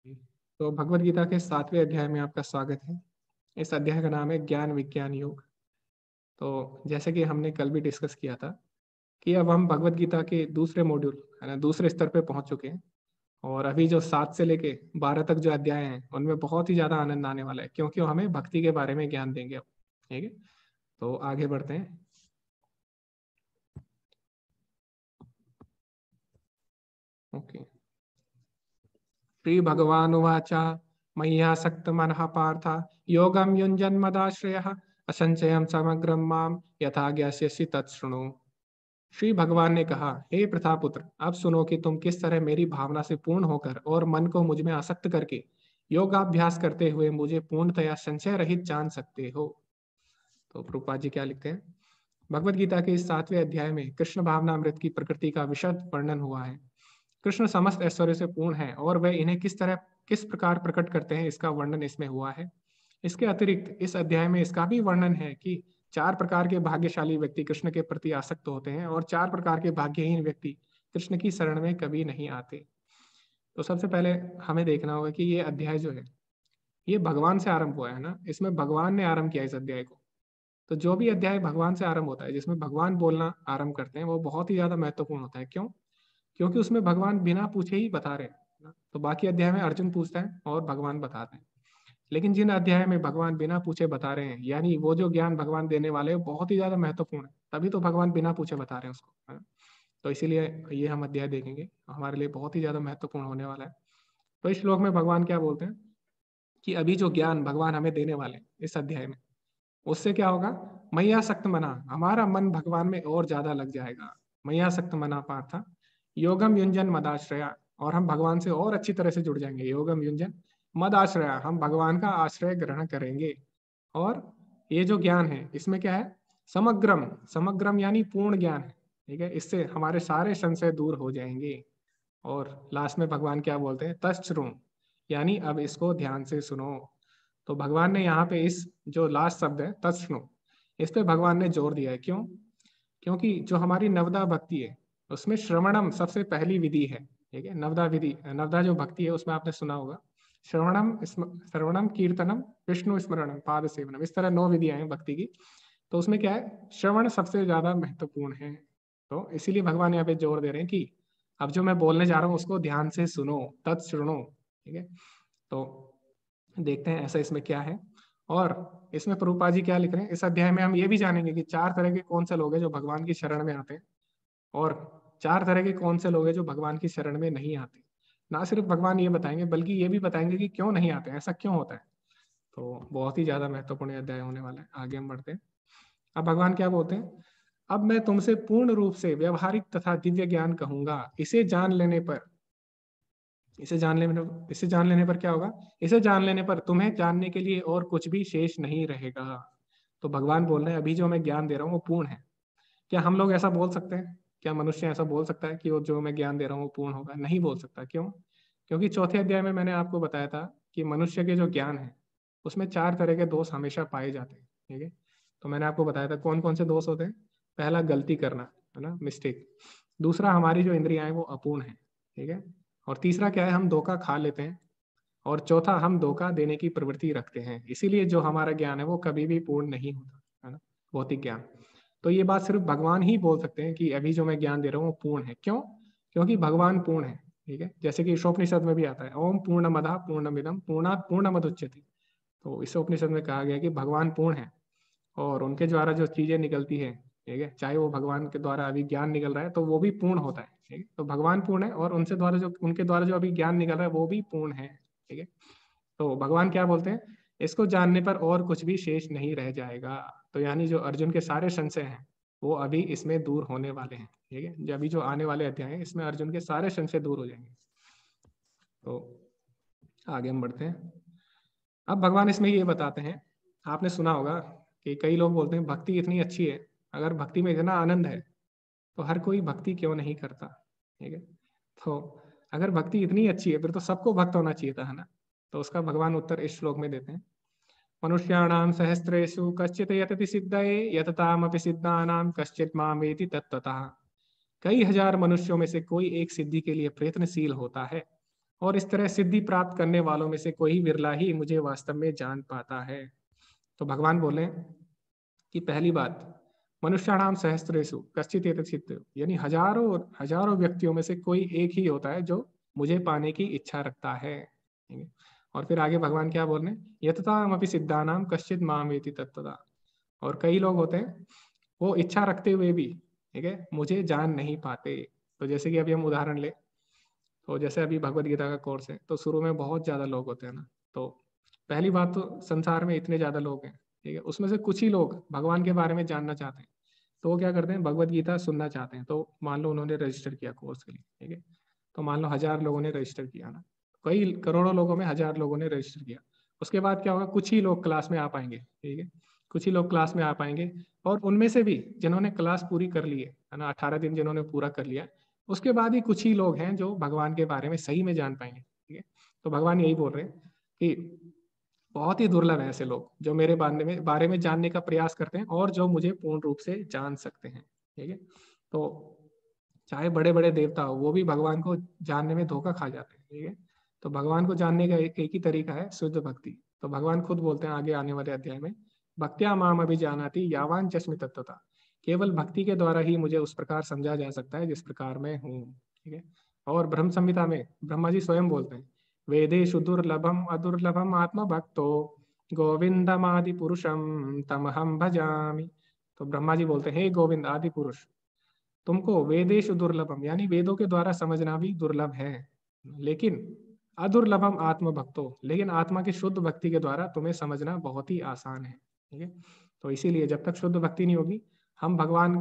तो भगवत गीता के 7वें अध्याय में आपका स्वागत है। इस अध्याय का नाम है ज्ञान विज्ञान योग। तो जैसे कि हमने कल भी डिस्कस किया था कि अब हम भगवत गीता के दूसरे मॉड्यूल है ना दूसरे स्तर पे पहुंच चुके हैं। और अभी जो 7 से लेके 12 तक जो अध्याय हैं उनमें बहुत ही ज्यादा आनंद आने वाला है, क्योंकि वो हमें भक्ति के बारे में ज्ञान देंगे अब। ठीक है, तो आगे बढ़ते हैं। ओके। श्री भगवानुवाच मय्यासक्त मनः पार्थ योगम युञ्जन्मदाश्रयः असंशयं समग्रं माम यथा ज्ञास्यसि तच्छृणु। श्री भगवान ने कहा, हे प्रथापुत्र, अब सुनो कि तुम किस तरह मेरी भावना से पूर्ण होकर और मन को मुझ में आसक्त करके योगाभ्यास करते हुए मुझे पूर्णतया संशय रहित जान सकते हो। तो प्रभुपाद जी क्या लिखते हैं, भगवत गीता के इस 7वें अध्याय में कृष्ण भावनामृत की प्रकृति का विशद वर्णन हुआ है। कृष्ण समस्त ऐश्वर्य से पूर्ण है और वे इन्हें किस प्रकार प्रकट करते हैं, इसका वर्णन इसमें हुआ है। इसके अतिरिक्त इस अध्याय में इसका भी वर्णन है कि 4 प्रकार के भाग्यशाली व्यक्ति कृष्ण के प्रति आसक्त होते हैं और 4 प्रकार के भाग्यहीन व्यक्ति कृष्ण की शरण में कभी नहीं आते। तो सबसे पहले हमें देखना होगा कि ये अध्याय जो है ये भगवान से आरंभ हुआ है ना, इसमें भगवान ने आरंभ किया इस अध्याय को। तो जो भी अध्याय भगवान से आरंभ होता है, जिसमें भगवान बोलना आरंभ करते हैं, वो बहुत ही ज्यादा महत्वपूर्ण होता है। क्यों? क्योंकि उसमें भगवान बिना पूछे ही बता रहे हैं। तो बाकी अध्याय में अर्जुन पूछता है और भगवान बताते हैं, लेकिन जिन अध्याय में भगवान बिना पूछे बता रहे हैं, यानी वो जो ज्ञान भगवान देने वाले हैं बहुत ही ज्यादा महत्वपूर्ण है, तभी तो भगवान बिना पूछे बता रहे हैं उसको, है ना? तो इसीलिए ये हम अध्याय देखेंगे, हमारे लिए बहुत ही ज्यादा महत्वपूर्ण होने वाला है। तो इस श्लोक में भगवान क्या बोलते हैं कि अभी जो ज्ञान भगवान हमें देने वाले हैं इस अध्याय में, उससे क्या होगा, मय्यासक्त मना, हमारा मन भगवान में और ज्यादा लग जाएगा। मय्यासक्त मना पार्थ योगम युंजन मदाश्रया, और हम भगवान से और अच्छी तरह से जुड़ जाएंगे। योगम युंजन मद आश्रया, हम भगवान का आश्रय ग्रहण करेंगे। और ये जो ज्ञान है इसमें क्या है, समग्रम, समग्रम यानी पूर्ण ज्ञान है। ठीक है, इससे हमारे सारे संशय दूर हो जाएंगे। और लास्ट में भगवान क्या बोलते हैं, तच्छृणु, यानी अब इसको ध्यान से सुनो। तो भगवान ने यहाँ पे इस जो लास्ट शब्द है तच्छृणु, इस पे भगवान ने जोर दिया है। क्यों? क्योंकि जो हमारी नवदा भक्ति है उसमें श्रवणम सबसे पहली विधि है। ठीक है, नवदा विधि, नवदा जो भक्ति है उसमें आपने सुना होगा, श्रवणम कीर्तनम विष्णु स्मरणम पाद सेवनम, इस तरह 9 विधियां हैं भक्ति की। तो उसमें क्या है, श्रवण सबसे ज्यादा महत्वपूर्ण है। तो इसीलिए भगवान यहाँ पे जोर दे रहे हैं कि अब जो मैं बोलने जा रहा हूँ उसको ध्यान से सुनो, तत्सुनो। ठीक है, तो देखते हैं ऐसा इसमें क्या है। और इसमें प्रभुपाद जी क्या लिख रहे हैं, इस अध्याय में हम ये भी जानेंगे कि 4 तरह के कौन से लोग हैं जो भगवान की शरण में आते हैं, और 4 तरह के कौन से लोग हैं जो भगवान की शरण में नहीं आते। ना सिर्फ भगवान ये बताएंगे बल्कि ये भी बताएंगे कि क्यों नहीं आते, ऐसा क्यों होता है। तो बहुत ही ज्यादा महत्वपूर्ण अध्याय होने वाला है। आगे हम बढ़ते हैं। अब भगवान क्या बोलते हैं, अब मैं तुमसे पूर्ण रूप से व्यवहारिक तथा दिव्य ज्ञान कहूंगा। इसे जान लेने पर क्या होगा, इसे जान लेने पर तुम्हें जानने के लिए और कुछ भी शेष नहीं रहेगा। तो भगवान बोल रहे हैं अभी जो मैं ज्ञान दे रहा हूँ वो पूर्ण है। क्या हम लोग ऐसा बोल सकते हैं, क्या मनुष्य ऐसा बोल सकता है कि वो जो मैं ज्ञान दे रहा हूँ वो पूर्ण होगा? नहीं बोल सकता। क्यों? क्योंकि चौथे अध्याय में मैंने आपको बताया था कि मनुष्य के जो ज्ञान है उसमें 4 तरह के दोष हमेशा पाए जाते हैं। ठीक है, तो मैंने आपको बताया था कौन कौन से दोष होते हैं। पहला, गलती करना, है ना, मिस्टेक। दूसरा, हमारी जो इंद्रियां हैं वो अपूर्ण है। ठीक है, और तीसरा क्या है, हम धोखा खा लेते हैं। और चौथा, हम धोखा देने की प्रवृत्ति रखते हैं। इसीलिए जो हमारा ज्ञान है वो कभी भी पूर्ण नहीं होता, है ना, भौतिक ज्ञान। तो ये बात सिर्फ भगवान ही बोल सकते हैं कि अभी जो मैं ज्ञान दे रहा हूँ वो पूर्ण है। क्यों? क्योंकि भगवान पूर्ण है। ठीक है, जैसे कि ईशोपनिषद में भी आता है, ओम पूर्णमदः पूर्णमिदं पूर्णात् पूर्णमुदच्यते। तो इस उपनिषद में कहा गया है कि भगवान पूर्ण है और उनके द्वारा जो चीजें निकलती है, ठीक है, चाहे वो भगवान के द्वारा अभी ज्ञान निकल रहा है तो वो भी पूर्ण होता है। ठीक है, तो भगवान पूर्ण है और उनके द्वारा जो अभी ज्ञान निकल रहा है वो भी पूर्ण है। ठीक है, तो भगवान क्या बोलते हैं, इसको जानने पर और कुछ भी शेष नहीं रह जाएगा। तो यानी जो अर्जुन के सारे संशय हैं वो अभी इसमें दूर होने वाले हैं। ठीक है, जो अभी जो आने वाले अध्याय हैं इसमें अर्जुन के सारे संशय दूर हो जाएंगे। तो आगे हम बढ़ते हैं। अब भगवान इसमें ये बताते हैं, आपने सुना होगा कि कई लोग बोलते हैं भक्ति इतनी अच्छी है, अगर भक्ति में इतना आनंद है तो हर कोई भक्ति क्यों नहीं करता। ठीक है, तो अगर भक्ति इतनी अच्छी है फिर तो सबको भक्त होना चाहिए था, है ना। तो उसका भगवान उत्तर इस श्लोक में देते हैं, मनुष्याणाम सहस्रेषु कश्चित् यतति सिद्धये यततामपि सिद्धानाम कश्चित् माम वेति तत्त्वतः। कई हजार मनुष्यों में से कोई एक सिद्धि के लिए प्रयत्नशील होता है, और इस तरह सिद्धि प्राप्त करने वालों में से कोई विरला ही मुझे वास्तव में जान पाता है। तो भगवान बोले कि पहली बात, मनुष्याणाम सहस्त्रेषु कश्चित् एतत्, यानी हजारों हजारों व्यक्तियों में से कोई एक ही होता है जो मुझे पाने की इच्छा रखता है। ठीक है? और फिर आगे भगवान क्या बोल रहे हैं, यततामपि सिद्धानाम कश्चित् माम वेति तत्तदा। और कई लोग होते हैं वो इच्छा रखते हुए भी, ठीक है, मुझे जान नहीं पाते। तो जैसे कि अभी हम उदाहरण ले, तो जैसे अभी भगवत गीता का कोर्स है, तो शुरू में बहुत ज्यादा लोग होते हैं ना। तो पहली बात तो संसार में इतने ज्यादा लोग हैं, ठीक है, उसमें से कुछ ही लोग भगवान के बारे में जानना चाहते हैं। तो वो क्या करते हैं, भगवत गीता सुनना चाहते हैं। तो मान लो उन्होंने रजिस्टर किया कोर्स के लिए, ठीक है, तो मान लो 1000 लोगों ने रजिस्टर किया ना, कई करोड़ों लोगों में 1000 लोगों ने रजिस्टर किया। उसके बाद क्या होगा, कुछ ही लोग क्लास में आ पाएंगे, ठीक है, कुछ ही लोग क्लास में आ पाएंगे। और उनमें से भी जिन्होंने क्लास पूरी कर ली है ना, 18 दिन जिन्होंने पूरा कर लिया, उसके बाद ही कुछ ही लोग हैं जो भगवान के बारे में सही में जान पाएंगे। ठीक है, तो भगवान यही बोल रहे हैं कि बहुत ही दुर्लभ है ऐसे लोग जो मेरे बारे में जानने का प्रयास करते हैं और जो मुझे पूर्ण रूप से जान सकते हैं। ठीक है, तो चाहे बड़े बड़े देवता हो, वो भी भगवान को जानने में धोखा खा जाते हैं। ठीक है, तो भगवान को जानने का एक ही तरीका है, शुद्ध भक्ति। तो भगवान खुद बोलते हैं आगे आने वाले अध्याय में, भक्त्या माम अभिजानाति यावान चस्मि तत्वता। केवल भक्ति के द्वारा ही मुझे उस प्रकार समझा जा सकता है जिस प्रकार मैं हूँ। ठीक है, और ब्रह्म संहिता में ब्रह्मा जी स्वयं बोलते हैं, वेदेषु दुर्लभम अदुर्लभम आत्म भक्तो गोविंदमादि पुरुषम तमहम भजामि। तो ब्रह्मा जी बोलते हैं, हे गोविंद आदि पुरुष, तुमको वेदेशु दुर्लभम, यानी वेदों के द्वारा समझना भी दुर्लभ है, लेकिन अदुर्लभम आत्म भक्तो, लेकिन आत्मा की शुद्ध भक्ति के द्वारा तुम्हें समझना बहुत ही आसान है। ठीक है, तो इसीलिए जब तक शुद्ध भक्ति नहीं होगी, हम भगवान,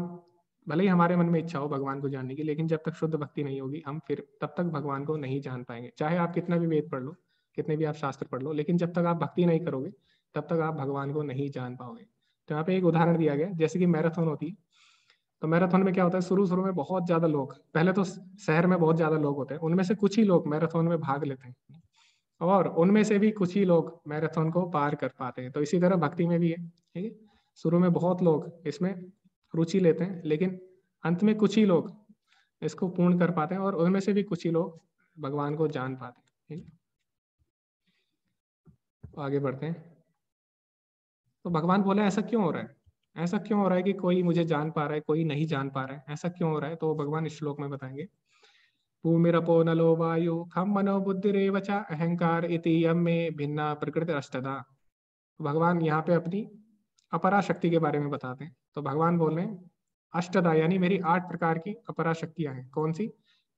भले ही हमारे मन में इच्छा हो भगवान को जानने की, लेकिन जब तक शुद्ध भक्ति नहीं होगी, हम फिर तब तक भगवान को नहीं जान पाएंगे। चाहे आप कितना भी वेद पढ़ लो, कितने भी आप शास्त्र पढ़ लो, लेकिन जब तक आप भक्ति नहीं करोगे, तब तक आप भगवान को नहीं जान पाओगे। तो यहाँ पे एक उदाहरण दिया गया, जैसे कि मैराथन होती है। तो मैराथन में क्या होता है, शुरू शुरू में बहुत ज्यादा लोग, पहले तो शहर में बहुत ज्यादा लोग होते हैं, उनमें से कुछ ही लोग मैराथन में भाग लेते हैं, और उनमें से भी कुछ ही लोग मैराथन को पार कर पाते हैं। तो इसी तरह भक्ति में भी है। ठीक है, शुरू में बहुत लोग इसमें रुचि लेते हैं, लेकिन अंत में कुछ ही लोग इसको पूर्ण कर पाते हैं, और उनमें से भी कुछ ही लोग भगवान को जान पाते हैं। ठीक है, तो आगे बढ़ते हैं। तो भगवान बोले ऐसा क्यों हो रहा है, ऐसा क्यों हो रहा है कि कोई मुझे जान पा रहा है, कोई नहीं जान पा रहा है, ऐसा क्यों हो रहा है। तो भगवान इस श्लोक में बताएंगे, भूमिरपो नलो वायु खम मनो बुद्धिरेव च अहंकार इति यम में भिन्ना प्रकृति अष्टधा। भगवान यहाँ पे अपनी अपरा शक्ति के बारे में बताते हैं। तो भगवान बोल रहे हैं अष्टधा, यानी मेरी 8 प्रकार की अपरा शक्तियां हैं। कौन सी,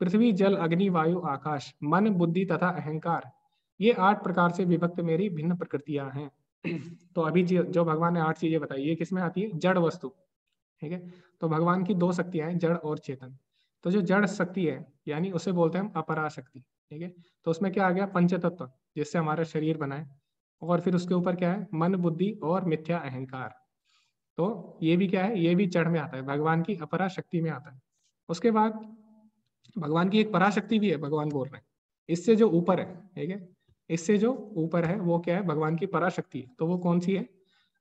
पृथ्वी जल अग्नि वायु आकाश मन बुद्धि तथा अहंकार, ये 8 प्रकार से विभक्त मेरी भिन्न प्रकृतियां हैं। तो अभी जो भगवान ने 8 चीजें बताई, ये किसमें आती है, जड़ वस्तु। ठीक है, तो भगवान की 2 शक्तियां हैं, जड़ और चेतन। तो जो जड़ शक्ति है, यानी उसे बोलते हैं हम अपरा शक्ति। ठीक है, तो उसमें क्या आ गया, पंच तत्व, जिससे हमारा शरीर बना है। और फिर उसके ऊपर क्या है, मन बुद्धि और मिथ्या अहंकार। तो ये भी क्या है, ये भी जड़ में आता है, भगवान की अपरा शक्ति में आता है। उसके बाद भगवान की एक पराशक्ति भी है, भगवान बोल रहे हैं इससे जो ऊपर है। ठीक है, इससे जो ऊपर है वो क्या है, भगवान की पराशक्ति है। तो वो कौन सी है,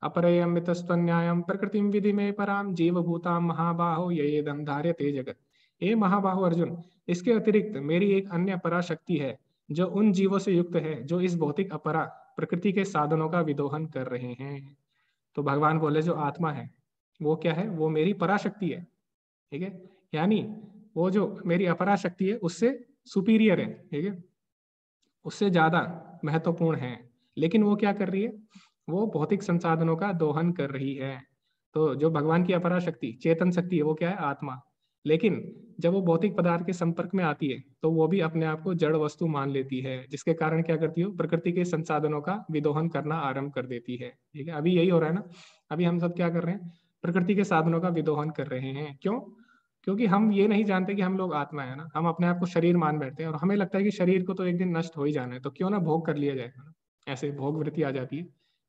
अपरयम मितस्त्वन्यायम प्रकृतिम विधि में पराम जीव भूताम महाबाहो येदम धार्यते जगत। ये महाबाहो अर्जुन, इसके अतिरिक्त मेरी एक अन्य पराशक्ति है जो उन जीवों से युक्त है जो इस भौतिक अपरा प्रकृति के साधनों का विदोहन कर रहे हैं। तो भगवान बोले जो आत्मा है वो क्या है, वो मेरी पराशक्ति है। ठीक है, यानी वो जो मेरी अपरा शक्ति है उससे सुपीरियर है। ठीक है, उससे ज्यादा महत्वपूर्ण है। लेकिन वो क्या कर रही है, वो भौतिक संसाधनों का दोहन कर रही है। तो जो भगवान की अपरा शक्ति चेतन शक्ति है वो क्या है, आत्मा। लेकिन जब वो भौतिक पदार्थ के संपर्क में आती है तो वो भी अपने आप को जड़ वस्तु मान लेती है, जिसके कारण क्या करती है, प्रकृति के संसाधनों का विदोहन करना आरंभ कर देती है। ठीक है, अभी यही हो रहा है ना, अभी हम सब क्या कर रहे हैं, प्रकृति के साधनों का विदोहन कर रहे हैं। क्यों, क्योंकि हम ये नहीं जानते कि हम लोग आत्मा है ना, हम अपने आप को शरीर मान बैठते हैं और हमें लगता है कि शरीर को तो एक दिन नष्ट हो ही जाना है, तो क्यों ना भोग कर लिया जाए ना। ऐसे भोग वृत्ति आ जाती है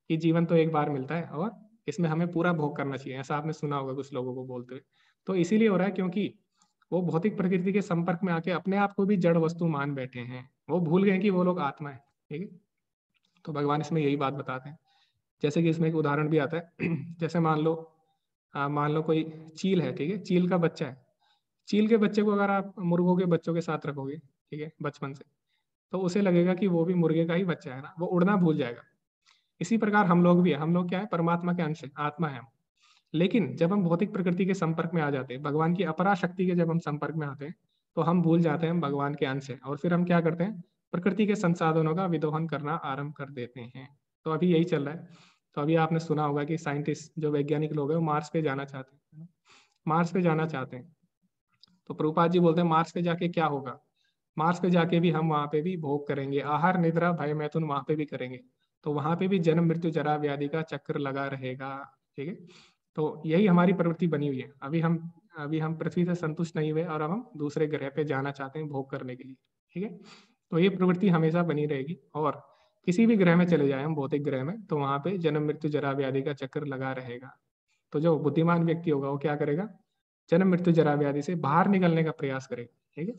कि जीवन तो एक बार मिलता है और इसमें हमें पूरा भोग करना चाहिए, ऐसा आपने सुना होगा कुछ लोगों को बोलते हुए। तो इसीलिए हो रहा है क्योंकि वो भौतिक प्रकृति के संपर्क में आके अपने आप को भी जड़ वस्तु मान बैठे हैं, वो भूल गए कि वो लोग आत्मा है। ठीक है, तो भगवान इसमें यही बात बताते हैं। जैसे कि इसमें एक उदाहरण भी आता है जैसे मान लो कोई चील है, ठीक है, चील का बच्चा है। चील के बच्चे को अगर आप मुर्गों के बच्चों के साथ रखोगे, ठीक है, बचपन से, तो उसे लगेगा कि वो भी मुर्गे का ही बच्चा है ना, वो उड़ना भूल जाएगा। इसी प्रकार हम लोग भी है, हम लोग क्या है, परमात्मा के अंश हैं, आत्मा है हम। लेकिन जब हम भौतिक प्रकृति के संपर्क में आ जाते हैं, भगवान की अपरा शक्ति के जब हम संपर्क में आते हैं, तो हम भूल जाते हैं हम भगवान के अंश हैं, और फिर हम क्या करते हैं, प्रकृति के संसाधनों का विदोहन करना आरंभ कर देते हैं। तो अभी यही चल रहा है। तो अभी आपने सुना होगा कि साइंटिस्ट जो वैज्ञानिक लोग हैं वो मार्स पे जाना चाहते हैं, है ना? मार्स पे जाना चाहते हैं। तो प्रभुपाद जी बोलते हैं मार्स पे जाके क्या होगा, मार्स पे जाके भी हम वहां पे भी भोग करेंगे, आहार निद्रा भय मैथुन वहां पे भी करेंगे। तो वहां पे भी जन्म मृत्यु जरा व्याधि का चक्र लगा रहेगा। ठीक है। तो यही हमारी प्रवृत्ति बनी हुई है। अभी हम पृथ्वी से संतुष्ट नहीं हुए और अब हम दूसरे ग्रह पे जाना चाहते हैं भोग करने के लिए। ठीक है। तो ये प्रवृत्ति हमेशा बनी रहेगी, और किसी भी ग्रह में चले जाए हम, भौतिक ग्रह में, तो वहां पे जन्म मृत्यु जरा व्याधि का चक्र लगा रहेगा। तो जो बुद्धिमान व्यक्ति होगा वो क्या करेगा, जन्म मृत्यु जरा व्याधि से बाहर निकलने का प्रयास करेगा। ठीक है।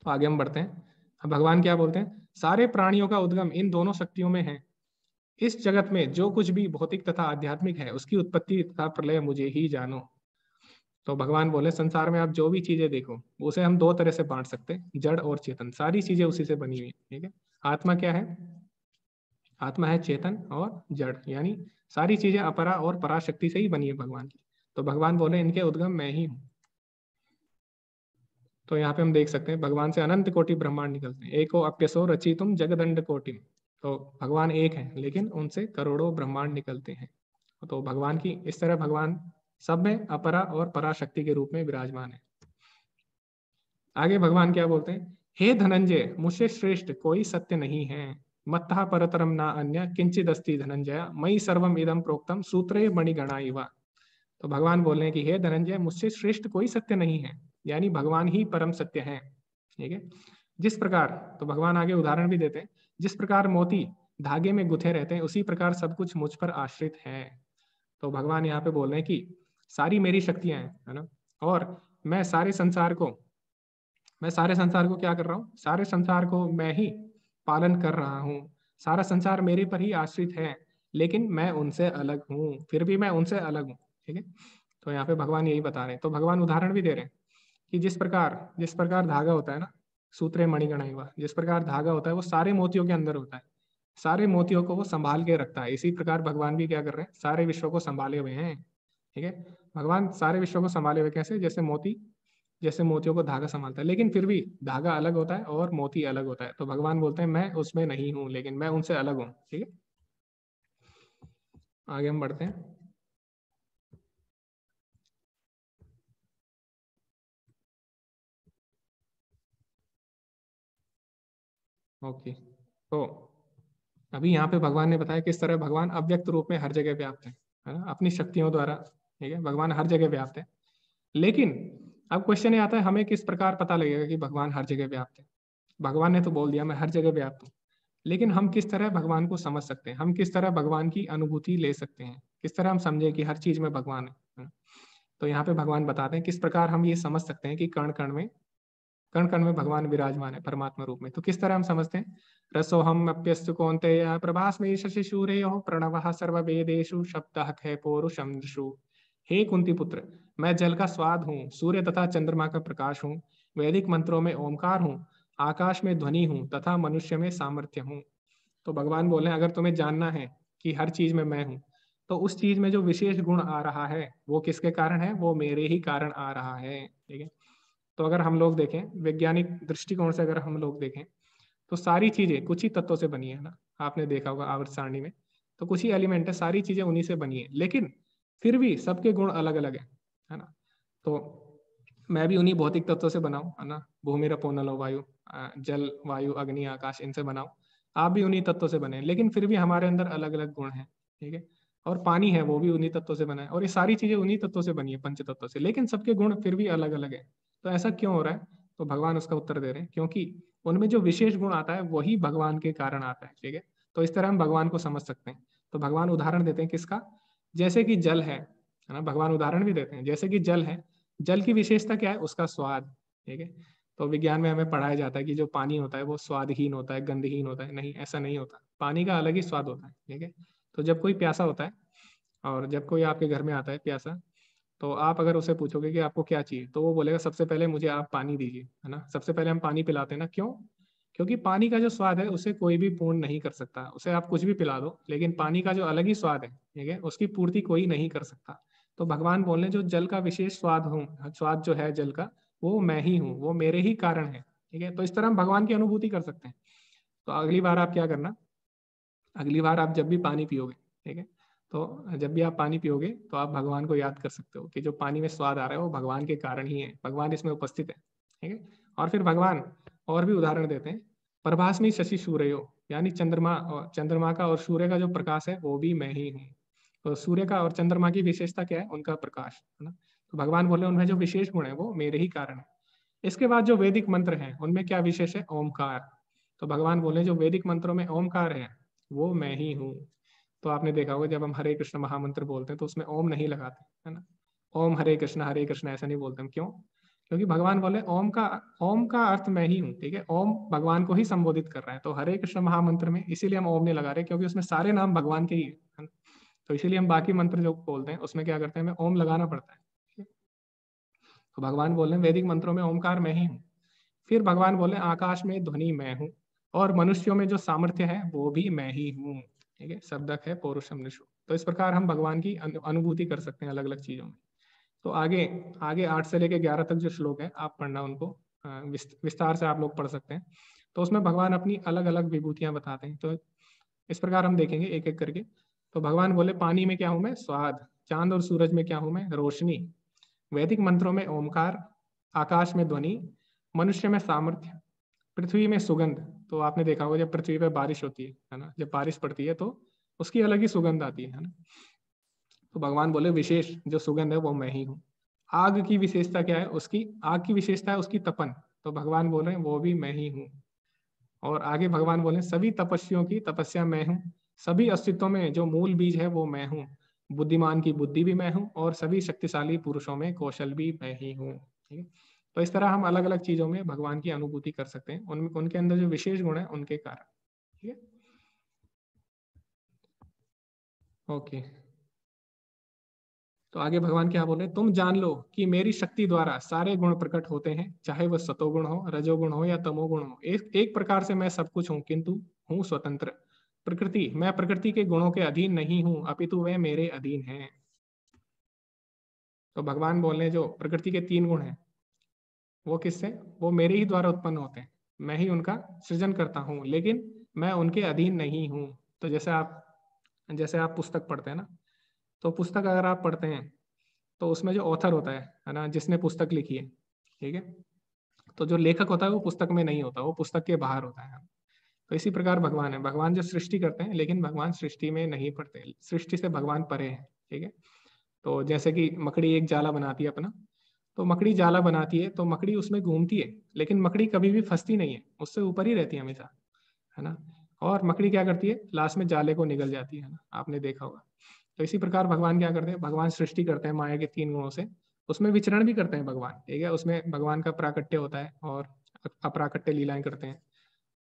तो आगे हम बढ़ते हैं। अब भगवान क्या बोलते हैं, सारे प्राणियों का उद्गम इन दोनों शक्तियों में है। इस जगत में जो कुछ भी भौतिक तथा आध्यात्मिक है उसकी उत्पत्ति तथा प्रलय मुझे ही जानो। तो भगवान बोले संसार में आप जो भी चीजें देखो उसे हम दो तरह से बांट सकते हैं, जड़ और चेतन। सारी चीजें उसी से बनी हुई है। ठीक है। आत्मा क्या है, आत्मा है चेतन और जड़, यानी सारी चीजें अपरा और पराशक्ति से ही बनी है भगवान की। तो भगवान बोले इनके उद्गम मैं ही हूँ। तो यहाँ पे हम देख सकते हैं भगवान से अनंत कोटि ब्रह्मांड निकलते हैं, एको अप्यसो रचितुम जगदंड कोटिम। तो भगवान एक है लेकिन उनसे करोड़ों ब्रह्मांड निकलते हैं। तो भगवान की इस तरह भगवान सब में अपरा और पराशक्ति के रूप में विराजमान है। आगे भगवान क्या बोलते हैं, हे धनंजय मुझसे श्रेष्ठ कोई सत्य नहीं है, मत्तः परतरम ना अन्य किंचिद अस्ति धनंजय मयि सर्वम इदम प्रोक्तम सूत्रे मणिगणा इव। तो भगवान बोल रहे हैं कि हे धनंजय मुझसे श्रेष्ठ कोई सत्य नहीं है, यानी भगवान ही परम सत्य है। ठीक है। जिस प्रकार, तो भगवान आगे उदाहरण भी देते हैं, जिस प्रकार मोती धागे में गुथे रहते हैं उसी प्रकार सब कुछ मुझ पर आश्रित है। तो भगवान यहाँ पे बोल रहे हैं कि सारी मेरी शक्तियां हैं, है ना, और मैं सारे संसार को मैं सारे संसार को क्या कर रहा हूँ, सारे संसार को मैं ही पालन कर रहा हूँ। सारा संसार मेरे पर ही आश्रित है, लेकिन मैं उनसे अलग हूँ, फिर भी मैं उनसे अलग हूँ। ठीक है। तो यहाँ पे भगवान यही बता रहे हैं। तो भगवान उदाहरण भी दे रहे हैं कि जिस प्रकार धागा होता है ना, सूत्रे मणिगणा हुआ, जिस प्रकार धागा होता है वो सारे मोतियों के अंदर होता है, सारे मोतियों को वो संभाल के रखता है। इसी प्रकार भगवान भी क्या कर रहे हैं, सारे विश्व को संभाले हुए हैं। ठीक है। भगवान सारे विश्व को संभाले हुए कैसे, जैसे मोतियों को धागा संभालता है, लेकिन फिर भी धागा अलग होता है और मोती अलग होता है। तो भगवान बोलते हैं मैं उसमें नहीं हूँ, लेकिन मैं उनसे अलग हूँ। ठीक है। आगे हम बढ़ते हैं। ओके। तो अभी यहाँ पे भगवान ने बताया किस तरह भगवान अव्यक्त रूप में हर जगह व्याप्त है ना, अपनी शक्तियों द्वारा। ठीक है। भगवान हर जगह व्याप्त है। लेकिन अब क्वेश्चन ये आता है, हमें किस प्रकार पता लगेगा कि भगवान हर जगह व्याप्त है। भगवान ने तो बोल दिया मैं हर जगह व्याप्त हूँ, लेकिन हम किस तरह भगवान को समझ सकते हैं, हम किस तरह भगवान की अनुभूति ले सकते हैं, किस तरह हम समझे कि हर चीज में भगवान है। तो यहाँ पे भगवान बताते हैं किस प्रकार हम ये समझ सकते हैं कि कण कण में भगवान विराजमान है परमात्मा रूप में। तो किस तरह हम समझते हैं, रसोहम अप्यस्तु कौन्तेय प्रभास्मे शशि सूर्यो प्रणवः सर्ववेदेषु शब्दः खे पौरुषम दृशु। हे कुंती पुत्र, मैं जल का स्वाद हूँ, सूर्य तथा चंद्रमा का प्रकाश हूँ, वैदिक मंत्रों में ओमकार हूँ, आकाश में ध्वनि हूँ तथा मनुष्य में सामर्थ्य हूँ। तो भगवान बोले अगर तुम्हें जानना है कि हर चीज में मैं हूँ, तो उस चीज में जो विशेष गुण आ रहा है वो किसके कारण है, वो मेरे ही कारण आ रहा है। ठीक है। तो अगर हम लोग देखें वैज्ञानिक दृष्टिकोण से, अगर हम लोग देखें तो सारी चीजें कुछ ही तत्वों से बनी है ना। आपने देखा होगा आवर्त सारणी में तो कुछ ही एलिमेंट है, सारी चीजें उन्हीं से बनी है, लेकिन फिर भी सबके गुण अलग अलग है ना। तो मैं भी उन्हीं भौतिक तत्वों से बनाऊं, है ना, भूमि रपो नलो वायु, जल वायु अग्नि आकाश, इनसे बनाऊं। आप भी उन्हीं तत्वों से बने हैं, लेकिन फिर भी हमारे अंदर अलग अलग गुण हैं। ठीक है। और पानी है वो भी उन्हीं तत्वों से बना है, और ये सारी चीजें उन्हीं तत्वों से बनी है, पंच तत्वों से, लेकिन सबके गुण फिर भी अलग अलग है। तो ऐसा क्यों हो रहा है, तो भगवान उसका उत्तर दे रहे हैं क्योंकि उनमें जो विशेष गुण आता है वही भगवान के कारण आता है। ठीक है। तो इस तरह हम भगवान को समझ सकते हैं। तो भगवान उदाहरण देते हैं किसका, जैसे कि जल है ना, भगवान उदाहरण भी देते हैं जैसे कि जल है, जल की विशेषता क्या है, उसका स्वाद। ठीक है। तो विज्ञान में हमें पढ़ाया जाता है कि जो पानी होता है वो स्वादहीन होता है, गंधहीन होता है, नहीं, ऐसा नहीं होता, पानी का अलग ही स्वाद होता है। ठीक है। तो जब कोई प्यासा होता है और जब कोई आपके घर में आता है प्यासा, तो आप अगर उसे पूछोगे कि आपको क्या चाहिए, तो वो बोलेगा सबसे पहले मुझे आप पानी दीजिए, है ना, सबसे पहले हम पानी पिलाते हैं ना, क्यों, क्योंकि पानी का जो स्वाद है उसे कोई भी पूर्ण नहीं कर सकता, उसे आप कुछ भी पिला दो, लेकिन पानी का जो अलग ही स्वाद है, ठीक है, उसकी पूर्ति कोई नहीं कर सकता। तो भगवान बोल रहे हैं जो जल का विशेष स्वाद हूँ, स्वाद जो है जल का, वो मैं ही हूँ, वो मेरे ही कारण है, ठीक है। तो इस तरह हम भगवान की अनुभूति कर सकते हैं। तो अगली बार आप क्या करना, अगली बार आप जब भी पानी पियोगे, ठीक है, तो जब भी आप पानी पियोगे तो आप भगवान को याद कर सकते हो कि जो पानी में स्वाद आ रहा है वो भगवान के कारण ही है, भगवान इसमें उपस्थित है, ठीक है। और फिर भगवान और भी उदाहरण देते हैं, प्रभास्मी शशि सूर्यो, यानी चंद्रमा, और चंद्रमा का और सूर्य का जो प्रकाश है वो भी मैं ही हूँ। तो सूर्य का और चंद्रमा की विशेषता क्या है, उनका प्रकाश, है ना। तो भगवान बोले उनमें जो विशेष गुण है वो मेरे ही कारण है। इसके बाद जो वैदिक मंत्र हैं उनमें क्या विशेष है, ओमकार। तो भगवान बोले जो वैदिक मंत्रों में ओमकार है वो मैं ही हूँ। तो आपने देखा होगा जब हम हरे कृष्ण महामंत्र बोलते हैं तो उसमें ओम नहीं लगाते, है ना। ओम हरे कृष्ण ऐसा नहीं बोलते हम, क्यों? क्योंकि भगवान बोले ओम का अर्थ मैं ही हूँ, ठीक है। ओम भगवान को ही संबोधित कर रहा है, तो हरे कृष्ण महामंत्र में इसीलिए हम ओम नहीं लगा रहे क्योंकि उसमें सारे नाम भगवान के ही है ना? तो इसीलिए हम बाकी मंत्र जो बोलते हैं उसमें क्या करते हैं, हमें ओम लगाना पड़ता है, ठीक है? तो भगवान बोल रहे हैं वैदिक मंत्रों में ओमकार मैं ही हूँ। फिर भगवान बोले आकाश में ध्वनि मैं हूँ, और मनुष्यों में जो सामर्थ्य है वो भी मैं ही हूँ, ठीक है। शब्दक है पौरुषम निषु। तो इस प्रकार हम भगवान की अनुभूति कर सकते हैं अलग अलग चीजों में। तो आगे आगे 8 से लेके 11 तक जो श्लोक है आप पढ़ना उनको, विस्तार से आप लोग पढ़ सकते हैं। तो उसमें भगवान अपनी अलग अलग विभूतियां बताते हैं। तो इस प्रकार हम देखेंगे एक एक करके। तो भगवान बोले पानी में क्या हूं मैं, स्वाद। चांद और सूरज में क्या हूं मैं, रोशनी। वैदिक मंत्रों में ओमकार। आकाश में ध्वनि। मनुष्य में सामर्थ्य। पृथ्वी में सुगंध। तो आपने देखा होगा जब पृथ्वी पे बारिश होती है ना, जब बारिश पड़ती है तो उसकी अलग ही सुगंध आती है ना। तो भगवान बोले विशेष जो सुगंध है वो मैं ही हूँ। आग की विशेषता क्या है, उसकी आग की विशेषता है उसकी तपन। तो भगवान बोल रहे हैं वो भी मैं ही हूँ। और आगे भगवान बोले सभी तपस्वियों की तपस्या मैं हूँ। सभी अस्तित्वों में जो मूल बीज है वो मैं हूँ। बुद्धिमान की बुद्धि भी मैं हूँ, और सभी शक्तिशाली पुरुषों में कौशल भी मैं ही हूँ, ठीक है। तो इस तरह हम अलग अलग चीजों में भगवान की अनुभूति कर सकते हैं, उनके अंदर जो विशेष गुण है उनके कारण, ठीक है। ओके। तो आगे भगवान क्या बोले, तुम जान लो कि मेरी शक्ति द्वारा सारे गुण प्रकट होते हैं, चाहे वह सतोगुण हो, रजोगुण हो या तमोगुण हो। एक प्रकार से मैं सब कुछ हूँ, किंतु हूँ स्वतंत्र। प्रकृति, मैं प्रकृति के गुणों के अधीन नहीं हूँ, अपितु वे मेरे अधीन हैं। तो भगवान बोल रहे हैं जो प्रकृति के 3 गुण हैं वो किससे, वो मेरे ही द्वारा उत्पन्न होते हैं, मैं ही उनका सृजन करता हूँ, लेकिन मैं उनके अधीन नहीं हूँ। तो जैसे आप पुस्तक पढ़ते हैं ना, तो पुस्तक अगर आप पढ़ते हैं तो उसमें जो ऑथर होता है ना, जिसने पुस्तक लिखी है, ठीक है, तो जो लेखक होता है वो पुस्तक में नहीं होता, वो पुस्तक के बाहर होता है। तो इसी प्रकार भगवान है, भगवान जो सृष्टि करते हैं लेकिन भगवान सृष्टि में नहीं पड़ते, सृष्टि से भगवान परे हैं, ठीक है। तो जैसे कि मकड़ी एक जाला बनाती है अपना, तो मकड़ी जाला बनाती है तो मकड़ी उसमें घूमती है, लेकिन मकड़ी कभी भी फंसती नहीं है, उससे ऊपर ही रहती है हमेशा, है ना। और मकड़ी क्या करती है, लास्ट में जाले को निगल जाती है ना, आपने देखा होगा। तो इसी प्रकार भगवान क्या करते हैं, भगवान सृष्टि करते हैं माया के 3 गुणों से, उसमें विचरण भी करते हैं भगवान, ठीक है। उसमें भगवान का प्राकट्य होता है और अप्राकट्य लीलाएं करते हैं,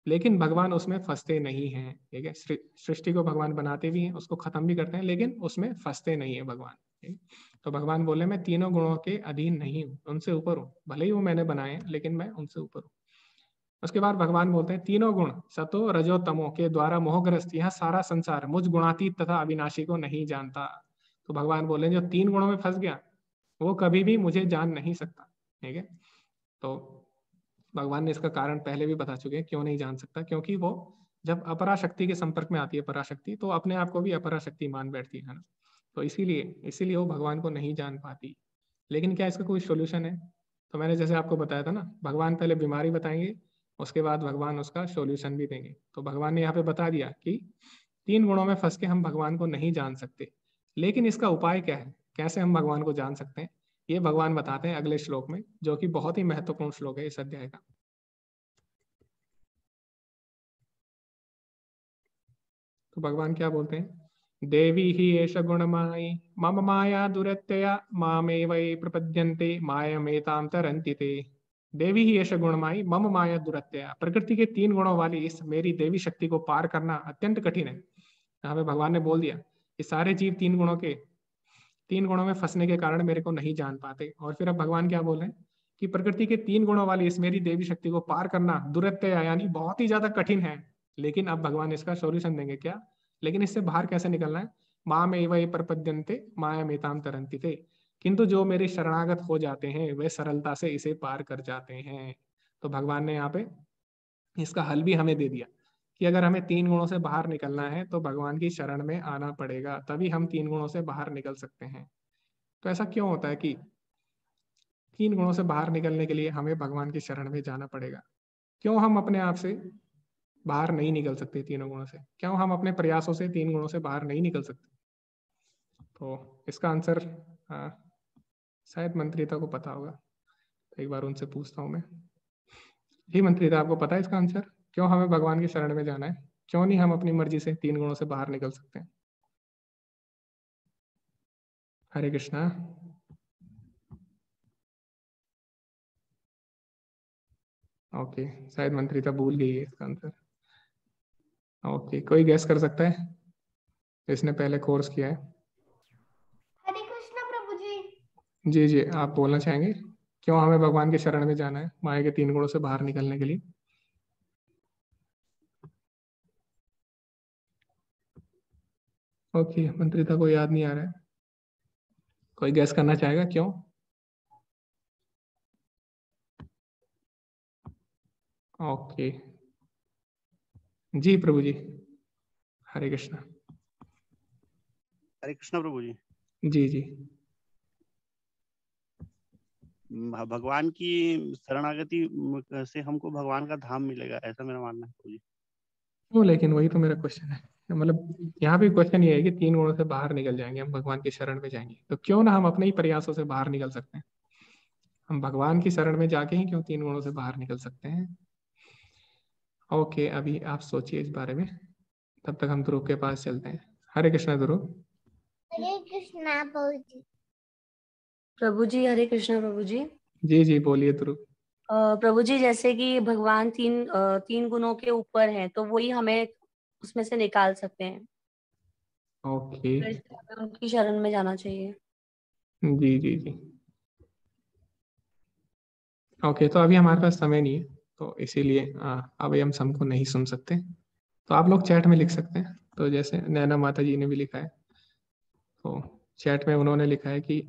लेकिन भगवान उसमें फंसते नहीं हैं, ठीक है। सृष्टि को भगवान बनाते भी हैं, उसको खत्म भी करते हैं, लेकिन उसमें फंसते नहीं है भगवान, ठीक। तो भगवान बोले मैं तीनों गुणों के अधीन नहीं हूँ, उनसे ऊपर हूँ, भले ही वो मैंने बनाए हैं लेकिन मैं उनसे ऊपर हूँ। उसके बाद भगवान बोलते हैं तीनों गुण सतो रजो तमो के द्वारा मोहग्रस्त यह सारा संसार मुझ गुणातीत तथा अविनाशी को नहीं जानता। तो भगवान बोले जो 3 गुणों में फंस गया वो कभी भी मुझे जान नहीं सकता, ठीक है। तो भगवान ने इसका कारण पहले भी बता चुके हैं क्यों नहीं जान सकता, क्योंकि वो जब अपराशक्ति के संपर्क में आती है पराशक्ति, तो अपने आप को भी अपराशक्ति मान बैठती है ना। तो इसीलिए इसीलिए वो भगवान को नहीं जान पाती। लेकिन क्या इसका कोई सोल्यूशन है? तो मैंने जैसे आपको बताया था ना, भगवान पहले बीमारी बताएंगे, उसके बाद भगवान उसका सॉल्यूशन भी देंगे। तो भगवान ने यहाँ पे बता दिया कि 3 गुणों में फंस के हम भगवान को नहीं जान सकते, लेकिन इसका उपाय क्या है, कैसे हम भगवान को जान सकते हैं, ये भगवान बताते हैं अगले श्लोक में, जो कि बहुत ही महत्वपूर्ण श्लोक है इस अध्याय का। तो भगवान क्या बोलते हैं, देवी ही एष गुणमायी मम माया दुरत्यया मामेवै प्रपद्यन्ते मायामेतां तरन्ति ते। देवी ही एष गुणमायी मम माया दुरत्यया, प्रकृति के 3 गुणों वाली इस मेरी देवी शक्ति को पार करना अत्यंत कठिन है। यहाँ पे भगवान ने बोल दिया कि सारे जीव 3 गुणों में फंसने के कारण मेरे को नहीं जान पाते। और फिर अब भगवान क्या बोल रहे हैं कि प्रकृति के 3 गुणों वाली इस मेरी देवी शक्ति को पार करना दुरत्य यानी बहुत ही ज्यादा कठिन है। लेकिन अब भगवान इसका सॉल्यूशन देंगे क्या, लेकिन इससे बाहर कैसे निकलना है। माम एव ये प्रपद्यन्ते मायामेताम तरन्ति ते, किंतु जो मेरे शरणागत हो जाते हैं वे सरलता से इसे पार कर जाते हैं। तो भगवान ने यहाँ पे इसका हल भी हमें दे दिया कि अगर हमें 3 गुणों से बाहर निकलना है तो भगवान की शरण में आना पड़ेगा, तभी हम 3 गुणों से बाहर निकल सकते हैं। तो ऐसा क्यों होता है कि 3 गुणों से बाहर निकलने के लिए हमें भगवान की शरण में जाना पड़ेगा। क्यों हम अपने आप से बाहर नहीं निकल सकते 3 गुणों से, क्यों हम अपने प्रयासों से 3 गुणों से बाहर नहीं निकल सकते। तो इसका आंसर शायद मंत्रिता को पता होगा, एक बार उनसे पूछता हूँ मैं। जी मंत्रिता, आपको पता है इसका आंसर, क्यों हमें भगवान की शरण में जाना है, क्यों नहीं हम अपनी मर्जी से 3 गुणों से बाहर निकल सकते हैं। हरे कृष्णा। ओके, शायद मंत्रिता भूल गई है इसका आंसर। ओके, कोई गैस कर सकता है इसने पहले कोर्स किया है। हरे कृष्णा प्रभु जी। जी जी, आप बोलना चाहेंगे क्यों हमें भगवान की शरण में जाना है माया के 3 गुणों से बाहर निकलने के लिए। ओके, मंत्रिता को याद नहीं आ रहा है, कोई गैस करना चाहेगा क्यों। ओके, जी प्रभु जी। हरे कृष्णा। हरे कृष्णा प्रभु जी। जी जी। भगवान की शरणागति से हमको भगवान का धाम मिलेगा, ऐसा मेरा मानना है प्रभु जी। क्यों, लेकिन वही तो मेरा क्वेश्चन है, मतलब यहाँ पे क्वेश्चन ये है कि 3 गुणों से बाहर निकल जाएंगे हम, भगवान की शरण में जाएंगे, तो क्यों ना हम अपने ही प्रयासों से बाहर निकल सकते हैं। हम भगवान की शरण में जाके ही क्यों 3 गुणों से बाहर निकल सकते हैं। ओके, अभी आप सोचिए इस बारे में, तब तक हम ध्रुव के पास चलते हैं। हरे कृष्णा ध्रुव। हरे कृष्णा प्रभु जी। प्रभु जी हरे कृष्णा प्रभु जी। जी जी, बोलिए ध्रुव। प्रभु जी, जैसे कि भगवान तीन गुणों के ऊपर हैं, तो वही हमें उसमें से निकाल सकते हैं, ओके। तो इसलिए हमें उनकी शरण में जाना चाहिए। जी जी जी। ओके, तो अभी हमारे पास समय नहीं है, तो इसीलिए अभी हम सबको नहीं सुन सकते, तो आप लोग चैट में लिख सकते हैं। तो जैसे नैना माता जी ने भी लिखा है, तो चैट में उन्होंने लिखा है कि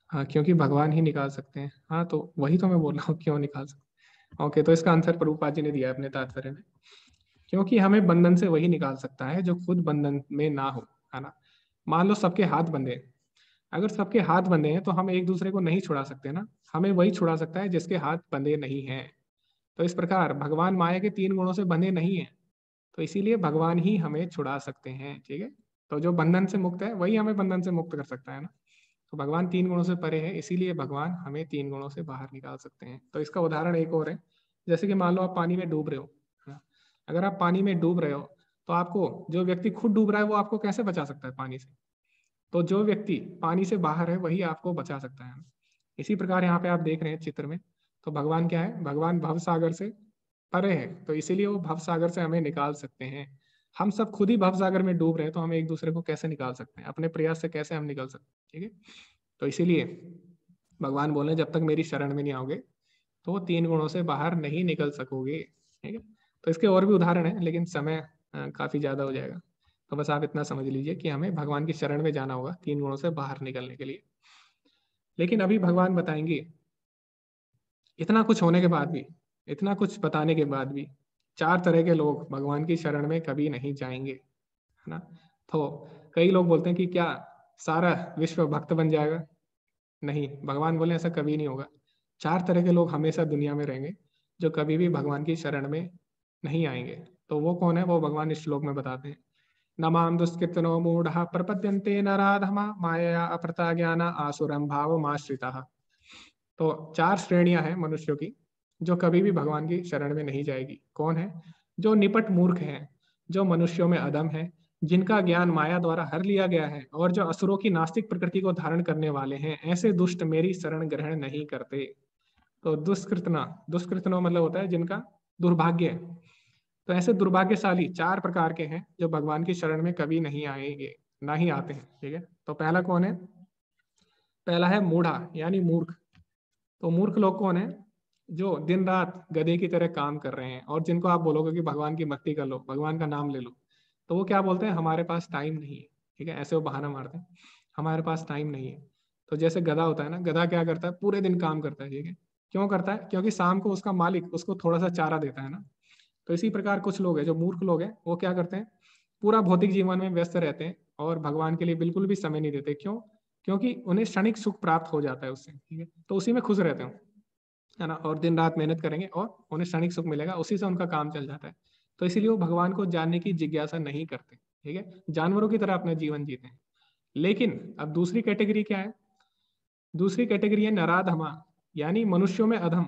हाँ क्योंकि भगवान ही निकाल सकते हैं। हाँ, तो वही तो मैं बोल रहा हूँ, क्यों निकाल सकते। ओके, तो इसका आंसर प्रभुपाद जी ने दिया है अपने तात्पर्य में, क्योंकि हमें बंधन से वही निकाल सकता है जो खुद बंधन में ना हो, है ना। मान लो सबके हाथ बंधे हैं, अगर सबके हाथ बंधे हैं तो हम एक दूसरे को नहीं छुड़ा सकते ना, हमें वही छुड़ा सकता है जिसके हाथ बंधे नहीं हैं। तो इस प्रकार भगवान माया के 3 गुणों से बंधे नहीं है, तो इसीलिए भगवान ही हमें छुड़ा सकते हैं, ठीक है। तो जो बंधन से मुक्त है वही हमें बंधन से मुक्त कर सकता है ना। तो भगवान 3 गुणों से परे है, इसीलिए भगवान हमें 3 गुणों से बाहर निकाल सकते हैं। तो इसका उदाहरण एक और है, जैसे कि मान लो आप पानी में डूब रहे हो, है ना? अगर आप पानी में डूब रहे हो तो आपको, जो व्यक्ति खुद डूब रहा है वो आपको कैसे बचा सकता है पानी से। तो जो व्यक्ति पानी से बाहर है वही आपको बचा सकता है। इसी प्रकार यहाँ पे आप देख रहे हैं चित्र में, तो भगवान क्या है, भगवान भव सागर से परे है, तो इसीलिए वो भव सागर से हमें निकाल सकते हैं। हम सब खुद ही भव सागर में डूब रहे हैं, तो हम एक दूसरे को कैसे निकाल सकते हैं, अपने प्रयास से कैसे हम निकल सकते हैं, ठीक है। तो इसीलिए भगवान बोले जब तक मेरी शरण में नहीं आओगे तो वो 3 गुणों से बाहर नहीं निकल सकोगे, ठीक है। तो इसके और भी उदाहरण है, लेकिन समय काफी ज्यादा हो जाएगा, तो बस आप इतना समझ लीजिए कि हमें भगवान की शरण में जाना होगा 3 गुणों से बाहर निकलने के लिए। लेकिन अभी भगवान बताएंगे, इतना कुछ होने के बाद भी, इतना कुछ बताने के बाद भी 4 तरह के लोग भगवान की शरण में कभी नहीं जाएंगे, है ना। तो कई लोग बोलते हैं कि क्या सारा विश्व भक्त बन जाएगा। नहीं, भगवान बोले ऐसा कभी नहीं होगा। 4 तरह के लोग हमेशा दुनिया में रहेंगे जो कभी भी भगवान की शरण में नहीं आएंगे। तो वो कौन है, वो भगवान इस श्लोक में बताते हैं। नमाम दुष्कृतनो मूढ़ः प्रपद्यन्ते नराधमा मायया अपृता ज्ञान आसुरं भावमाश्रिताः। तो 4 श्रेणियां हैं मनुष्यों की जो कभी भी भगवान की शरण में नहीं जाएगी। कौन है, जो निपट मूर्ख हैं, जो मनुष्यों में अधम है, जिनका ज्ञान माया द्वारा हर लिया गया है, और जो असुरों की नास्तिक प्रकृति को धारण करने वाले हैं, ऐसे दुष्ट मेरी शरण ग्रहण नहीं करते। तो दुष्कृतना, दुष्कृतनो मतलब होता है जिनका दुर्भाग्य है। तो ऐसे दुर्भाग्यशाली 4 प्रकार के हैं जो भगवान की शरण में कभी नहीं आएंगे, ना ही आते हैं, ठीक है। तो पहला कौन है, पहला है मूढ़ा यानी मूर्ख। तो मूर्ख लोग कौन है? जो दिन रात गधे की तरह काम कर रहे हैं, और जिनको आप बोलोगे कि भगवान की भक्ति कर लो, भगवान का नाम ले लो, तो वो क्या बोलते हैं? हमारे पास टाइम नहीं है। ठीक है, ऐसे वो बहाना मारते हैं, हमारे पास टाइम नहीं है। तो जैसे गधा होता है ना, गधा क्या करता है? पूरे दिन काम करता है। ठीक है, क्यों करता है? क्योंकि शाम को उसका मालिक उसको थोड़ा सा चारा देता है ना। तो इसी प्रकार कुछ लोग हैं जो मूर्ख लोग हैं, वो क्या करते हैं? पूरा भौतिक जीवन में व्यस्त रहते हैं और भगवान के लिए बिल्कुल भी समय नहीं देते। क्यों? क्योंकि उन्हें क्षणिक सुख प्राप्त हो जाता है उससे। ठीक है, तो उसी में खुश रहते हैं, है ना, और दिन रात मेहनत करेंगे और उन्हें क्षणिक सुख मिलेगा, उसी से उनका काम चल जाता है। तो इसीलिए वो भगवान को जानने की जिज्ञासा नहीं करते। ठीक है, जानवरों की तरह अपना जीवन जीते हैं। लेकिन अब दूसरी कैटेगरी क्या है? दूसरी कैटेगरी है नराधमा, यानी मनुष्यों में अधम।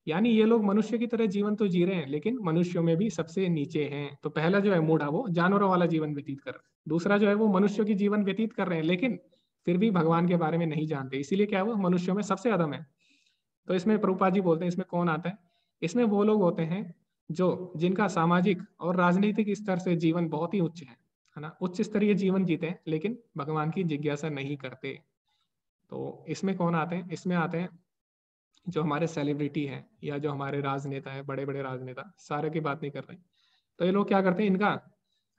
यानी ये लोग मनुष्य की तरह जीवन तो जी रहे हैं, लेकिन मनुष्यों में भी सबसे नीचे हैं। तो पहला जो है मूढ़ा, वो जानवरों वाला जीवन व्यतीत कर रहे हैं। दूसरा जो है वो मनुष्यों की जीवन व्यतीत कर रहे हैं, लेकिन फिर भी भगवान के बारे में नहीं जानते, इसीलिए क्या है, वो मनुष्यों में सबसे अधम है। तो इसमें प्रभुपाद जी बोलते हैं, इसमें कौन आता है? इसमें वो लोग होते हैं जो जिनका सामाजिक और राजनीतिक स्तर से जीवन बहुत ही उच्च है ना, उच्च स्तरीय जीवन जीते हैं, लेकिन भगवान की जिज्ञासा नहीं करते। तो इसमें कौन आते हैं? इसमें आते हैं जो हमारे सेलिब्रिटी हैं, या जो हमारे राजनेता हैं, बड़े बड़े राजनेता, सारे की बात नहीं कर रहे। तो ये लोग क्या करते हैं? इनका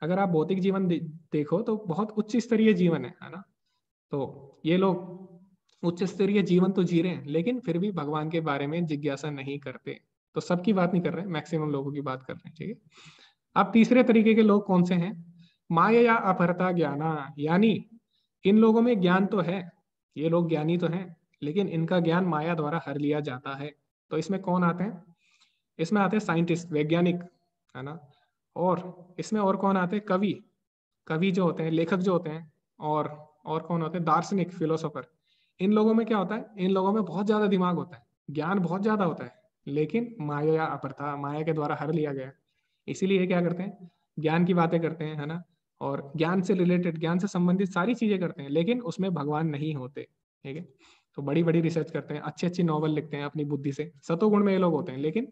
अगर आप भौतिक जीवन देखो तो बहुत उच्च स्तरीय जीवन है ना। तो ये लोग उच्च स्तरीय जीवन तो जी रहे हैं, लेकिन फिर भी भगवान के बारे में जिज्ञासा नहीं करते। तो सबकी बात नहीं कर रहे हैं, मैक्सिमम लोगों की बात कर रहे हैं। ठीक है, अब तीसरे तरीके के लोग कौन से हैं? माया या अपहरता ज्ञाना, यानी इन लोगों में ज्ञान तो है, ये लोग ज्ञानी तो हैं, लेकिन इनका ज्ञान माया द्वारा हर लिया जाता है। तो इसमें कौन आते हैं? इसमें आते हैं साइंटिस्ट, वैज्ञानिक, है ना। और इसमें और कौन आते हैं? कवि, कवि जो होते हैं, लेखक जो होते हैं। और कौन होते हैं? दार्शनिक, फिलोसोफर। इन लोगों में क्या होता है? इन लोगों में बहुत ज्यादा दिमाग होता है, ज्ञान बहुत ज्यादा होता है, लेकिन माया या अपरथा, माया के द्वारा हर लिया गया है। इसीलिए ये क्या करते हैं? ज्ञान की बातें करते हैं, है ना, और ज्ञान से रिलेटेड, ज्ञान से संबंधित सारी चीजें करते हैं, लेकिन उसमें भगवान नहीं होते। ठीक है, तो बड़ी बड़ी रिसर्च करते हैं, अच्छी अच्छी नॉवल लिखते हैं अपनी बुद्धि से, सतोगुण में ये लोग होते हैं, लेकिन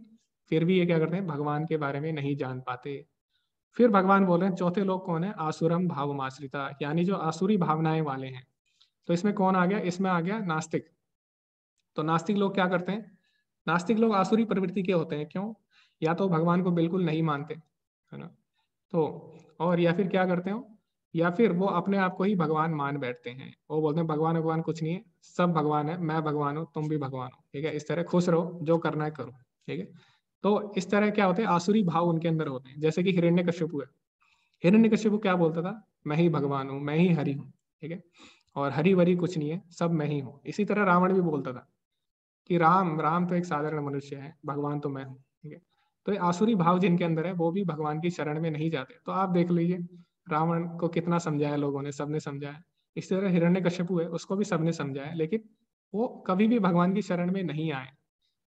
फिर भी ये क्या करते हैं? भगवान के बारे में नहीं जान पाते। फिर भगवान बोल रहे हैं चौथे लोग कौन है? आसुरम भावमाश्रिता, यानी जो आसुरी भावनाएं वाले हैं। तो इसमें कौन आ गया? इसमें आ गया नास्तिक। तो नास्तिक लोग क्या करते हैं? नास्तिक लोग आसुरी प्रवृत्ति के होते हैं। क्यों? या तो भगवान को बिल्कुल नहीं मानते, है ना, तो और या फिर क्या करते हो, या फिर वो अपने आप को ही भगवान मान बैठते हैं। वो बोलते हैं भगवान भगवान कुछ नहीं है, सब भगवान है, मैं भगवान हूँ, तुम भी भगवान हो। ठीक है, इस तरह खुश रहो, जो करना है करो। ठीक है, तो इस तरह क्या होते हैं? आसुरी भाव उनके अंदर होते हैं। जैसे कि हिरण्यकश्यपु है, हिरण्यकश्यपु क्या बोलता था? मैं ही भगवान हूँ, मैं ही हरि हूँ। ठीक है, और हरि वरी कुछ नहीं है, सब मैं ही हूँ। इसी तरह रावण भी बोलता था कि राम राम तो एक साधारण मनुष्य है, भगवान तो मैं हूँ। ठीक है, तो ये आसुरी भाव जिनके अंदर है, वो भी भगवान की शरण में नहीं जाते। तो आप देख लीजिए, रावण को कितना समझाया लोगों ने, सबने समझाया। इस तरह हिरण्यकश्यपु है, उसको भी सबने समझाया, लेकिन वो कभी भी भगवान की शरण में नहीं आए।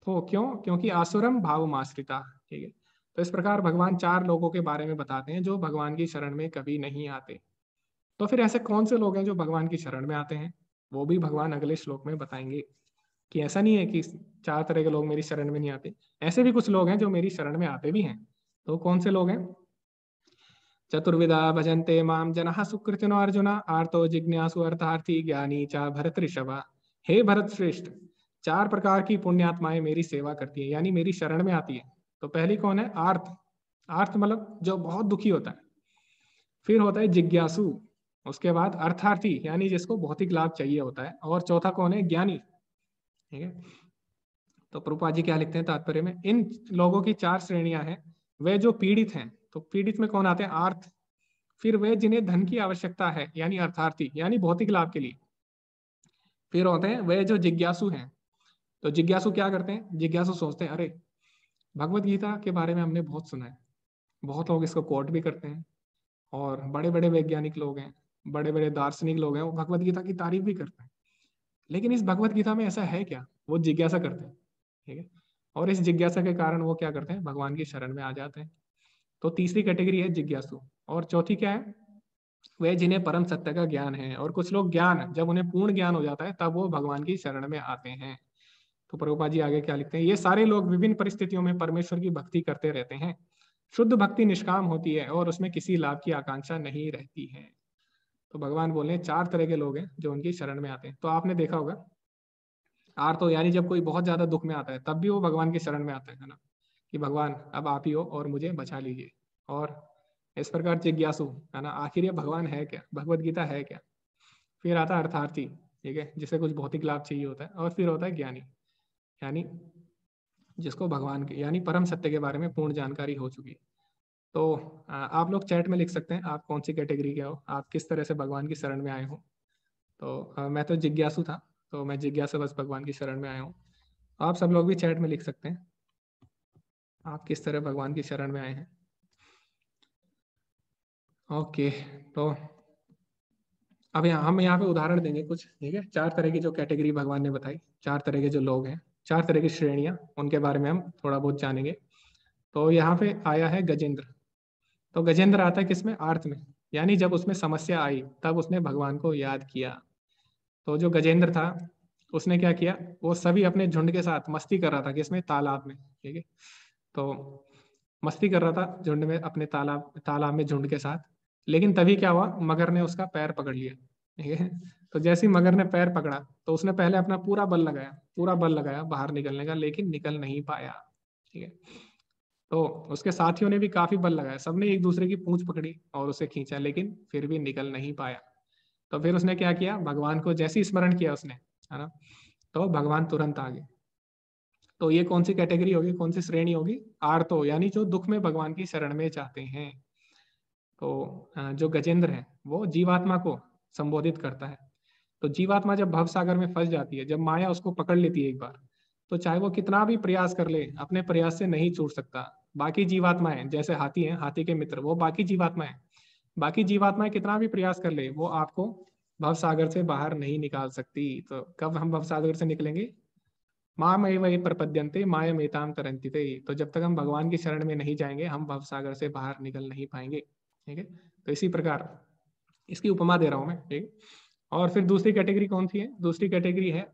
तो क्यों? क्योंकि आसुरम भावमाश्रिता। ठीक है, तो इस प्रकार भगवान चार लोगों के बारे में बताते हैं जो भगवान की शरण में कभी नहीं आते। तो फिर ऐसे कौन से लोग हैं जो भगवान की शरण में आते हैं? वो भी भगवान अगले श्लोक में बताएंगे कि ऐसा नहीं है कि चार तरह के लोग मेरी शरण में नहीं आते, ऐसे भी कुछ लोग हैं जो मेरी शरण में आते भी हैं। तो कौन से लोग हैं? चतुर्विधा भजन्ते माम जनः सुकृतिनो अर्जुन आर्तो जिज्ञासु अर्थार्थी ज्ञानी च भरत ऋषभा। हे भरत श्रेष्ठ, चार प्रकार की पुण्यात्माएं मेरी सेवा करती है, यानी मेरी शरण में आती है। तो पहली कौन है? आर्त, आर्त मतलब जो बहुत दुखी होता है। फिर होता है जिज्ञासु, उसके बाद अर्थार्थी, यानी जिसको भौतिक लाभ चाहिए होता है, और चौथा कौन है? ज्ञानी। ठीक है, तो प्रभुपाद जी क्या लिखते हैं तात्पर्य में? इन लोगों की चार श्रेणियां हैं। वे जो पीड़ित हैं, तो पीड़ित में कौन आते हैं? आर्थ। फिर वे जिन्हें धन की आवश्यकता है, यानी अर्थार्थी, यानी भौतिक लाभ के लिए। फिर होते हैं वे जो जिज्ञासु हैं। तो जिज्ञासु क्या करते हैं? जिज्ञासु सोचते हैं, अरे भगवत गीता के बारे में हमने बहुत सुना है, बहुत लोग इसको कोट भी करते हैं, और बड़े बड़े वैज्ञानिक लोग हैं, बड़े बड़े दार्शनिक लोग हैं, वो भगवत गीता की तारीफ भी करते हैं, लेकिन इस भगवत गीता में ऐसा है क्या? वो जिज्ञासा करते हैं। ठीक है, और इस जिज्ञासा के कारण वो क्या करते हैं? भगवान की शरण में आ जाते हैं। तो तीसरी कैटेगरी है जिज्ञासु। और चौथी क्या है? वे जिन्हें परम सत्य का ज्ञान है। और कुछ लोग ज्ञान, जब उन्हें पूर्ण ज्ञान हो जाता है, तब वो भगवान की शरण में आते हैं। तो प्रभुपाद जी आगे क्या लिखते हैं? ये सारे लोग विभिन्न परिस्थितियों में परमेश्वर की भक्ति करते रहते हैं। शुद्ध भक्ति निष्काम होती है और उसमें किसी लाभ की आकांक्षा नहीं रहती है। तो भगवान बोले चार तरह के लोग हैं जो उनकी शरण में आते हैं। तो आपने देखा होगा, आर्तो यानी जब कोई बहुत ज्यादा दुख में आता है तब भी वो भगवान की शरण में आता है ना, कि भगवान अब आप ही हो और मुझे बचा लीजिए। और इस प्रकार जिज्ञासु, है ना, आखिर ये भगवान है क्या, भगवत गीता है क्या। फिर आता है अर्थार्थी, ठीक है, जिसे कुछ भौतिक लाभ चाहिए होता है। और फिर होता है ज्ञानी, यानी जिसको भगवान के यानी परम सत्य के बारे में पूर्ण जानकारी हो चुकी। तो आप लोग चैट में लिख सकते हैं आप कौन सी कैटेगरी के हो, आप किस तरह से भगवान की शरण में आए हो। तो मैं तो जिज्ञासु था, तो मैं जिज्ञासा बस भगवान की शरण में आया हूँ। आप सब लोग भी चैट में लिख सकते हैं आप किस तरह भगवान की शरण में आए हैं। ओके, तो अब हम यहाँ पे उदाहरण देंगे कुछ, ठीक है। 4 तरह की जो कैटेगरी भगवान ने बताई, 4 तरह के जो लोग हैं, 4 तरह की श्रेणियां, उनके बारे में हम थोड़ा बहुत जानेंगे। तो यहाँ पे आया है गजेंद्र। तो गजेंद्र आता है किसमें, आर्थ में, यानी जब उसमें समस्या आई तब उसने भगवान को याद किया। तो जो गजेंद्र था उसने क्या किया, वो सभी अपने झुंड के साथ मस्ती कर रहा था किसमें, तालाब में, ठीक है। तो मस्ती कर रहा था झुंड में, अपने तालाब में झुंड के साथ। लेकिन तभी क्या हुआ, मगर ने उसका पैर पकड़ लिया, ठीक है। तो जैसे ही मगर ने पैर पकड़ा तो उसने पहले अपना पूरा बल लगाया बाहर निकलने का, लेकिन निकल नहीं पाया, ठीक है। तो उसके साथियों ने भी काफी बल लगाया, सबने एक दूसरे की पूंछ पकड़ी और उसे खींचा, लेकिन फिर भी निकल नहीं पाया। तो फिर उसने क्या किया, भगवान को जैसे ही स्मरण किया उसने, है ना, तो भगवान तुरंत आ गए। तो ये कौन सी कैटेगरी होगी, कौन सी श्रेणी होगी, आर्तो, यानी जो दुख में भगवान की शरण में जाते हैं। तो जो गजेंद्र है वो जीवात्मा को संबोधित करता है। तो जीवात्मा जब भव सागर में फंस जाती है, जब माया उसको पकड़ लेती है एक बार, तो चाहे वो कितना भी प्रयास कर ले, अपने प्रयास से नहीं छूट सकता। बाकी जीवात्माएं जैसे हाथी हैं, हाथी के मित्र वो बाकी जीवात्माएं कितना भी प्रयास कर ले, वो आपको भव सागर से बाहर नहीं निकाल सकती। तो कब हम भव सागर से निकलेंगे, माम एव प्रपद्यन्ते मायमेताम तरन्ति ते। तो जब तक हम भगवान की शरण में नहीं जाएंगे हम भव सागर से बाहर निकल नहीं पाएंगे, ठीक है। तो इसी प्रकार इसकी उपमा दे रहा हूं मैं, ठीक। और फिर दूसरी कैटेगरी कौन सी है, दूसरी कैटेगरी है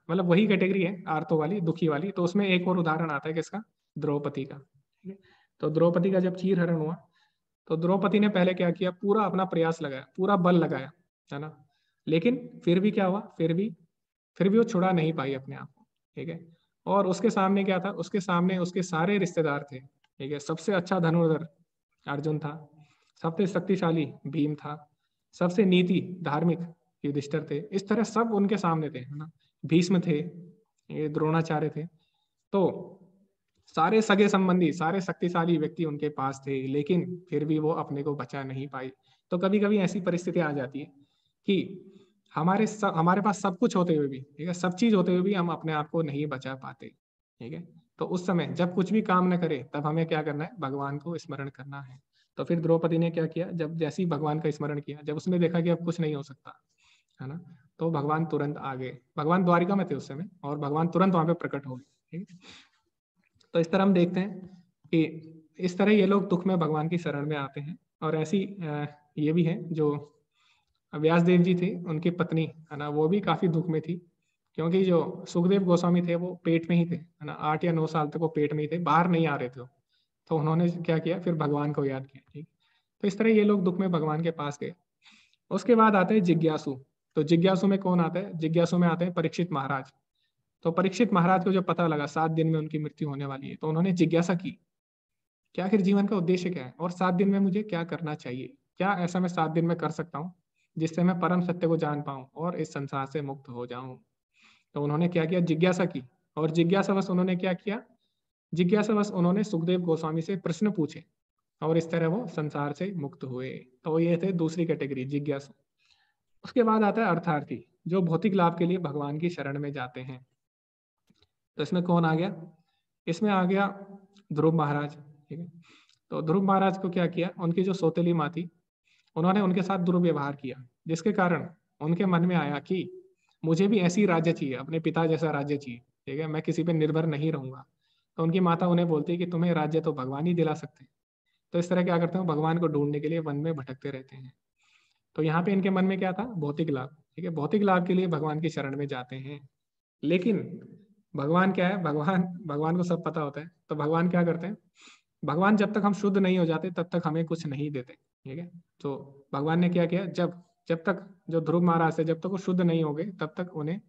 मतलब वही कैटेगरी है आर्तो वाली, दुखी वाली। तो उसमें एक और उदाहरण आता है किसका, द्रौपदी का, ठीक है। तो द्रौपदी का जब चीर हरण हुआ तो द्रौपदी ने पहले क्या किया, पूरा अपना प्रयास लगाया, पूरा बल लगाया, है ना। लेकिन फिर भी क्या हुआ, फिर भी वो छुड़ा नहीं पाई अपने आप को, ठीक है। और उसके सामने क्या था, उसके सामने उसके सारे रिश्तेदार थे, ठीक है। सबसे अच्छा धनुर्धर अर्जुन था, सबसे शक्तिशाली भीम था, सबसे नीति धार्मिक युधिष्ठिर थे। इस तरह सब उनके सामने थे, है ना। भीष्म थे, ये द्रोणाचार्य थे। तो सारे सगे संबंधी, सारे शक्तिशाली व्यक्ति उनके पास थे, लेकिन फिर भी वो अपने को बचा नहीं पाई। तो कभी कभी ऐसी परिस्थिति आ जाती है कि हमारे पास सब कुछ होते हुए भी, ठीक है, सब चीज होते हुए भी हम अपने आप को नहीं बचा पाते, ठीक है। तो उस समय जब कुछ भी काम न करे तब हमें क्या करना है, भगवान को स्मरण करना है। तो फिर द्रौपदी ने क्या किया, जब जैसे ही भगवान का स्मरण किया, जब उसने देखा कि अब कुछ नहीं हो सकता, है ना, तो भगवान तुरंत आ गए। भगवान द्वारिका में थे उस समय और भगवान तुरंत वहां पे प्रकट हो गए, ठीक है। तो इस तरह हम देखते हैं कि इस तरह ये लोग दुख में भगवान की शरण में आते हैं। और ऐसी ये भी है जो व्यास देव जी थे, उनकी पत्नी, है ना, वो भी काफी दुख में थी, क्योंकि जो सुखदेव गोस्वामी थे वो पेट में ही थे, है ना, 8 या 9 साल तक वो पेट में ही थे, बाहर नहीं आ रहे थे। तो उन्होंने क्या किया, फिर भगवान को याद किया, ठीक। तो इस तरह ये लोग दुख में भगवान के पास गए। उसके बाद आते हैं जिज्ञासु। तो जिज्ञासु में कौन आता है, जिज्ञासु में आते हैं परीक्षित महाराज। तो परीक्षित महाराज को जब पता लगा 7 दिन में उनकी मृत्यु होने वाली है, तो उन्होंने जिज्ञासा की कि आखिर जीवन का उद्देश्य क्या है और 7 दिन में मुझे क्या करना चाहिए, क्या ऐसा मैं 7 दिन में कर सकता हूँ जिससे मैं परम सत्य को जान पाऊं और इस संसार से मुक्त हो जाऊं। तो उन्होंने क्या किया, जिज्ञासा की। और जिज्ञासावश उन्होंने क्या किया, जिज्ञासावश उन्होंने सुखदेव गोस्वामी से प्रश्न पूछे और इस तरह वो संसार से मुक्त हुए। तो ये थे दूसरी कैटेगरी, जिज्ञासु। उसके बाद आता है अर्थार्थी, जो भौतिक लाभ के लिए भगवान की शरण में जाते हैं। तो इसमें कौन आ गया, इसमें आ गया ध्रुव महाराज, ठीक है। तो ध्रुव महाराज को क्या किया, उनकी जो सौतेली माँ थी उन्होंने उनके साथ दुर्व्यवहार किया, जिसके कारण उनके मन में आया कि मुझे भी ऐसी राज्य चाहिए, अपने पिता जैसा राज्य चाहिए, ठीक है, मैं किसी पे निर्भर नहीं रहूंगा। तो उनकी माता उन्हें बोलती है कि तुम्हें राज्य तो भगवान ही दिला सकते हैं। तो इस तरह क्या करते हैं, भगवान को ढूंढने के लिए वन में भटकते रहते हैं। तो यहाँ पे इनके मन में क्या था, भौतिक लाभ, ठीक है, भौतिक लाभ के लिए भगवान की शरण में जाते हैं। लेकिन भगवान क्या है, भगवान को सब पता होता है। तो भगवान क्या करते हैं, भगवान जब तक हम शुद्ध नहीं हो जाते तब तक हमें कुछ नहीं देते, ठीक है। तो भगवान ने क्या किया, जब जब तक जो ध्रुव महाराज थे जब तक वो शुद्ध नहीं हो गए तब तक उन्हें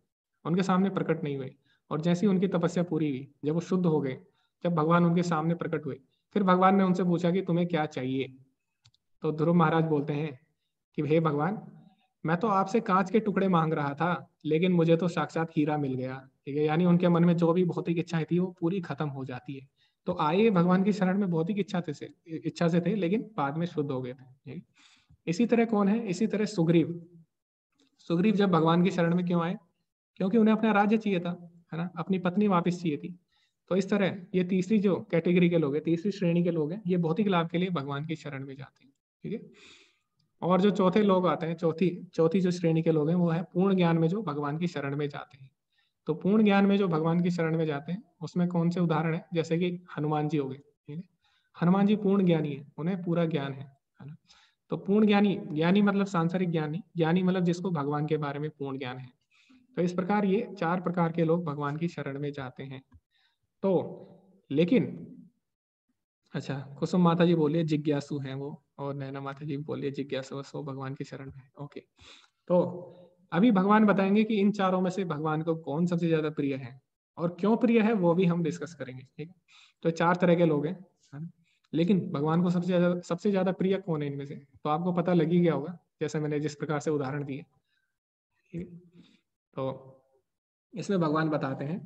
उनके सामने प्रकट नहीं हुए। और जैसी उनकी तपस्या पूरी हुई, जब वो शुद्ध हो गए, जब भगवान उनके सामने प्रकट हुए, फिर भगवान ने उनसे पूछा कि तुम्हें क्या चाहिए। तो ध्रुव महाराज बोलते हैं कि हे भगवान, मैं तो आपसे कांच के टुकड़े मांग रहा था, लेकिन मुझे तो साक्षात हीरा मिल गया। ठीक है, यानी उनके मन में जो भी भौतिक इच्छाएं थी वो पूरी खत्म हो जाती है। तो आए भगवान की शरण में भौतिक इच्छा से थे, लेकिन बाद में शुद्ध हो गए थे। इसी तरह कौन है, इसी तरह सुग्रीव। सुग्रीव जब भगवान की शरण में क्यों आए? क्योंकि उन्हें अपना राज्य चाहिए था, है ना, अपनी पत्नी वापस चाहिए थी। तो इस तरह ये तीसरी जो कैटेगरी के लोग हैं, तीसरी श्रेणी के लोग हैं, ये भौतिक लाभ के लिए भगवान की शरण में जाते हैं। ठीक है, और जो चौथे लोग आते हैं, चौथी जो श्रेणी के लोग हैं, वो है पूर्ण ज्ञान में जो भगवान की शरण में जाते हैं। तो पूर्ण ज्ञान में जो भगवान की शरण में जाते हैं, उसमें कौन से उदाहरण है? जैसे कि हनुमान जी हो गए। ठीक है, हनुमान जी पूर्ण ज्ञानी है, उन्हें पूरा ज्ञान है ना। तो पूर्ण ज्ञानी, ज्ञानी मतलब सांसारिक ज्ञान नहीं, ज्ञानी मतलब जिसको भगवान के बारे में पूर्ण ज्ञान है। तो इस प्रकार ये 4 प्रकार के लोग भगवान की शरण में जाते हैं। तो लेकिन अच्छा, कुसुम माता जी बोलिए जिज्ञासु हैं वो, और नैना माता जी बोलिए जिज्ञासु सो भगवान की शरण में। ओके, तो अभी भगवान बताएंगे कि इन चारों में से भगवान को कौन सबसे ज्यादा प्रिय है और क्यों प्रिय है, वो भी हम डिस्कस करेंगे। ठीक है, तो 4 तरह के लोग हैं, है ना? लेकिन भगवान को सबसे ज्यादा प्रिय कौन है इनमें से? तो आपको पता लग ही गया होगा, जैसे मैंने जिस प्रकार से उदाहरण दिए। ठीक है, तो इसमें भगवान बताते हैं,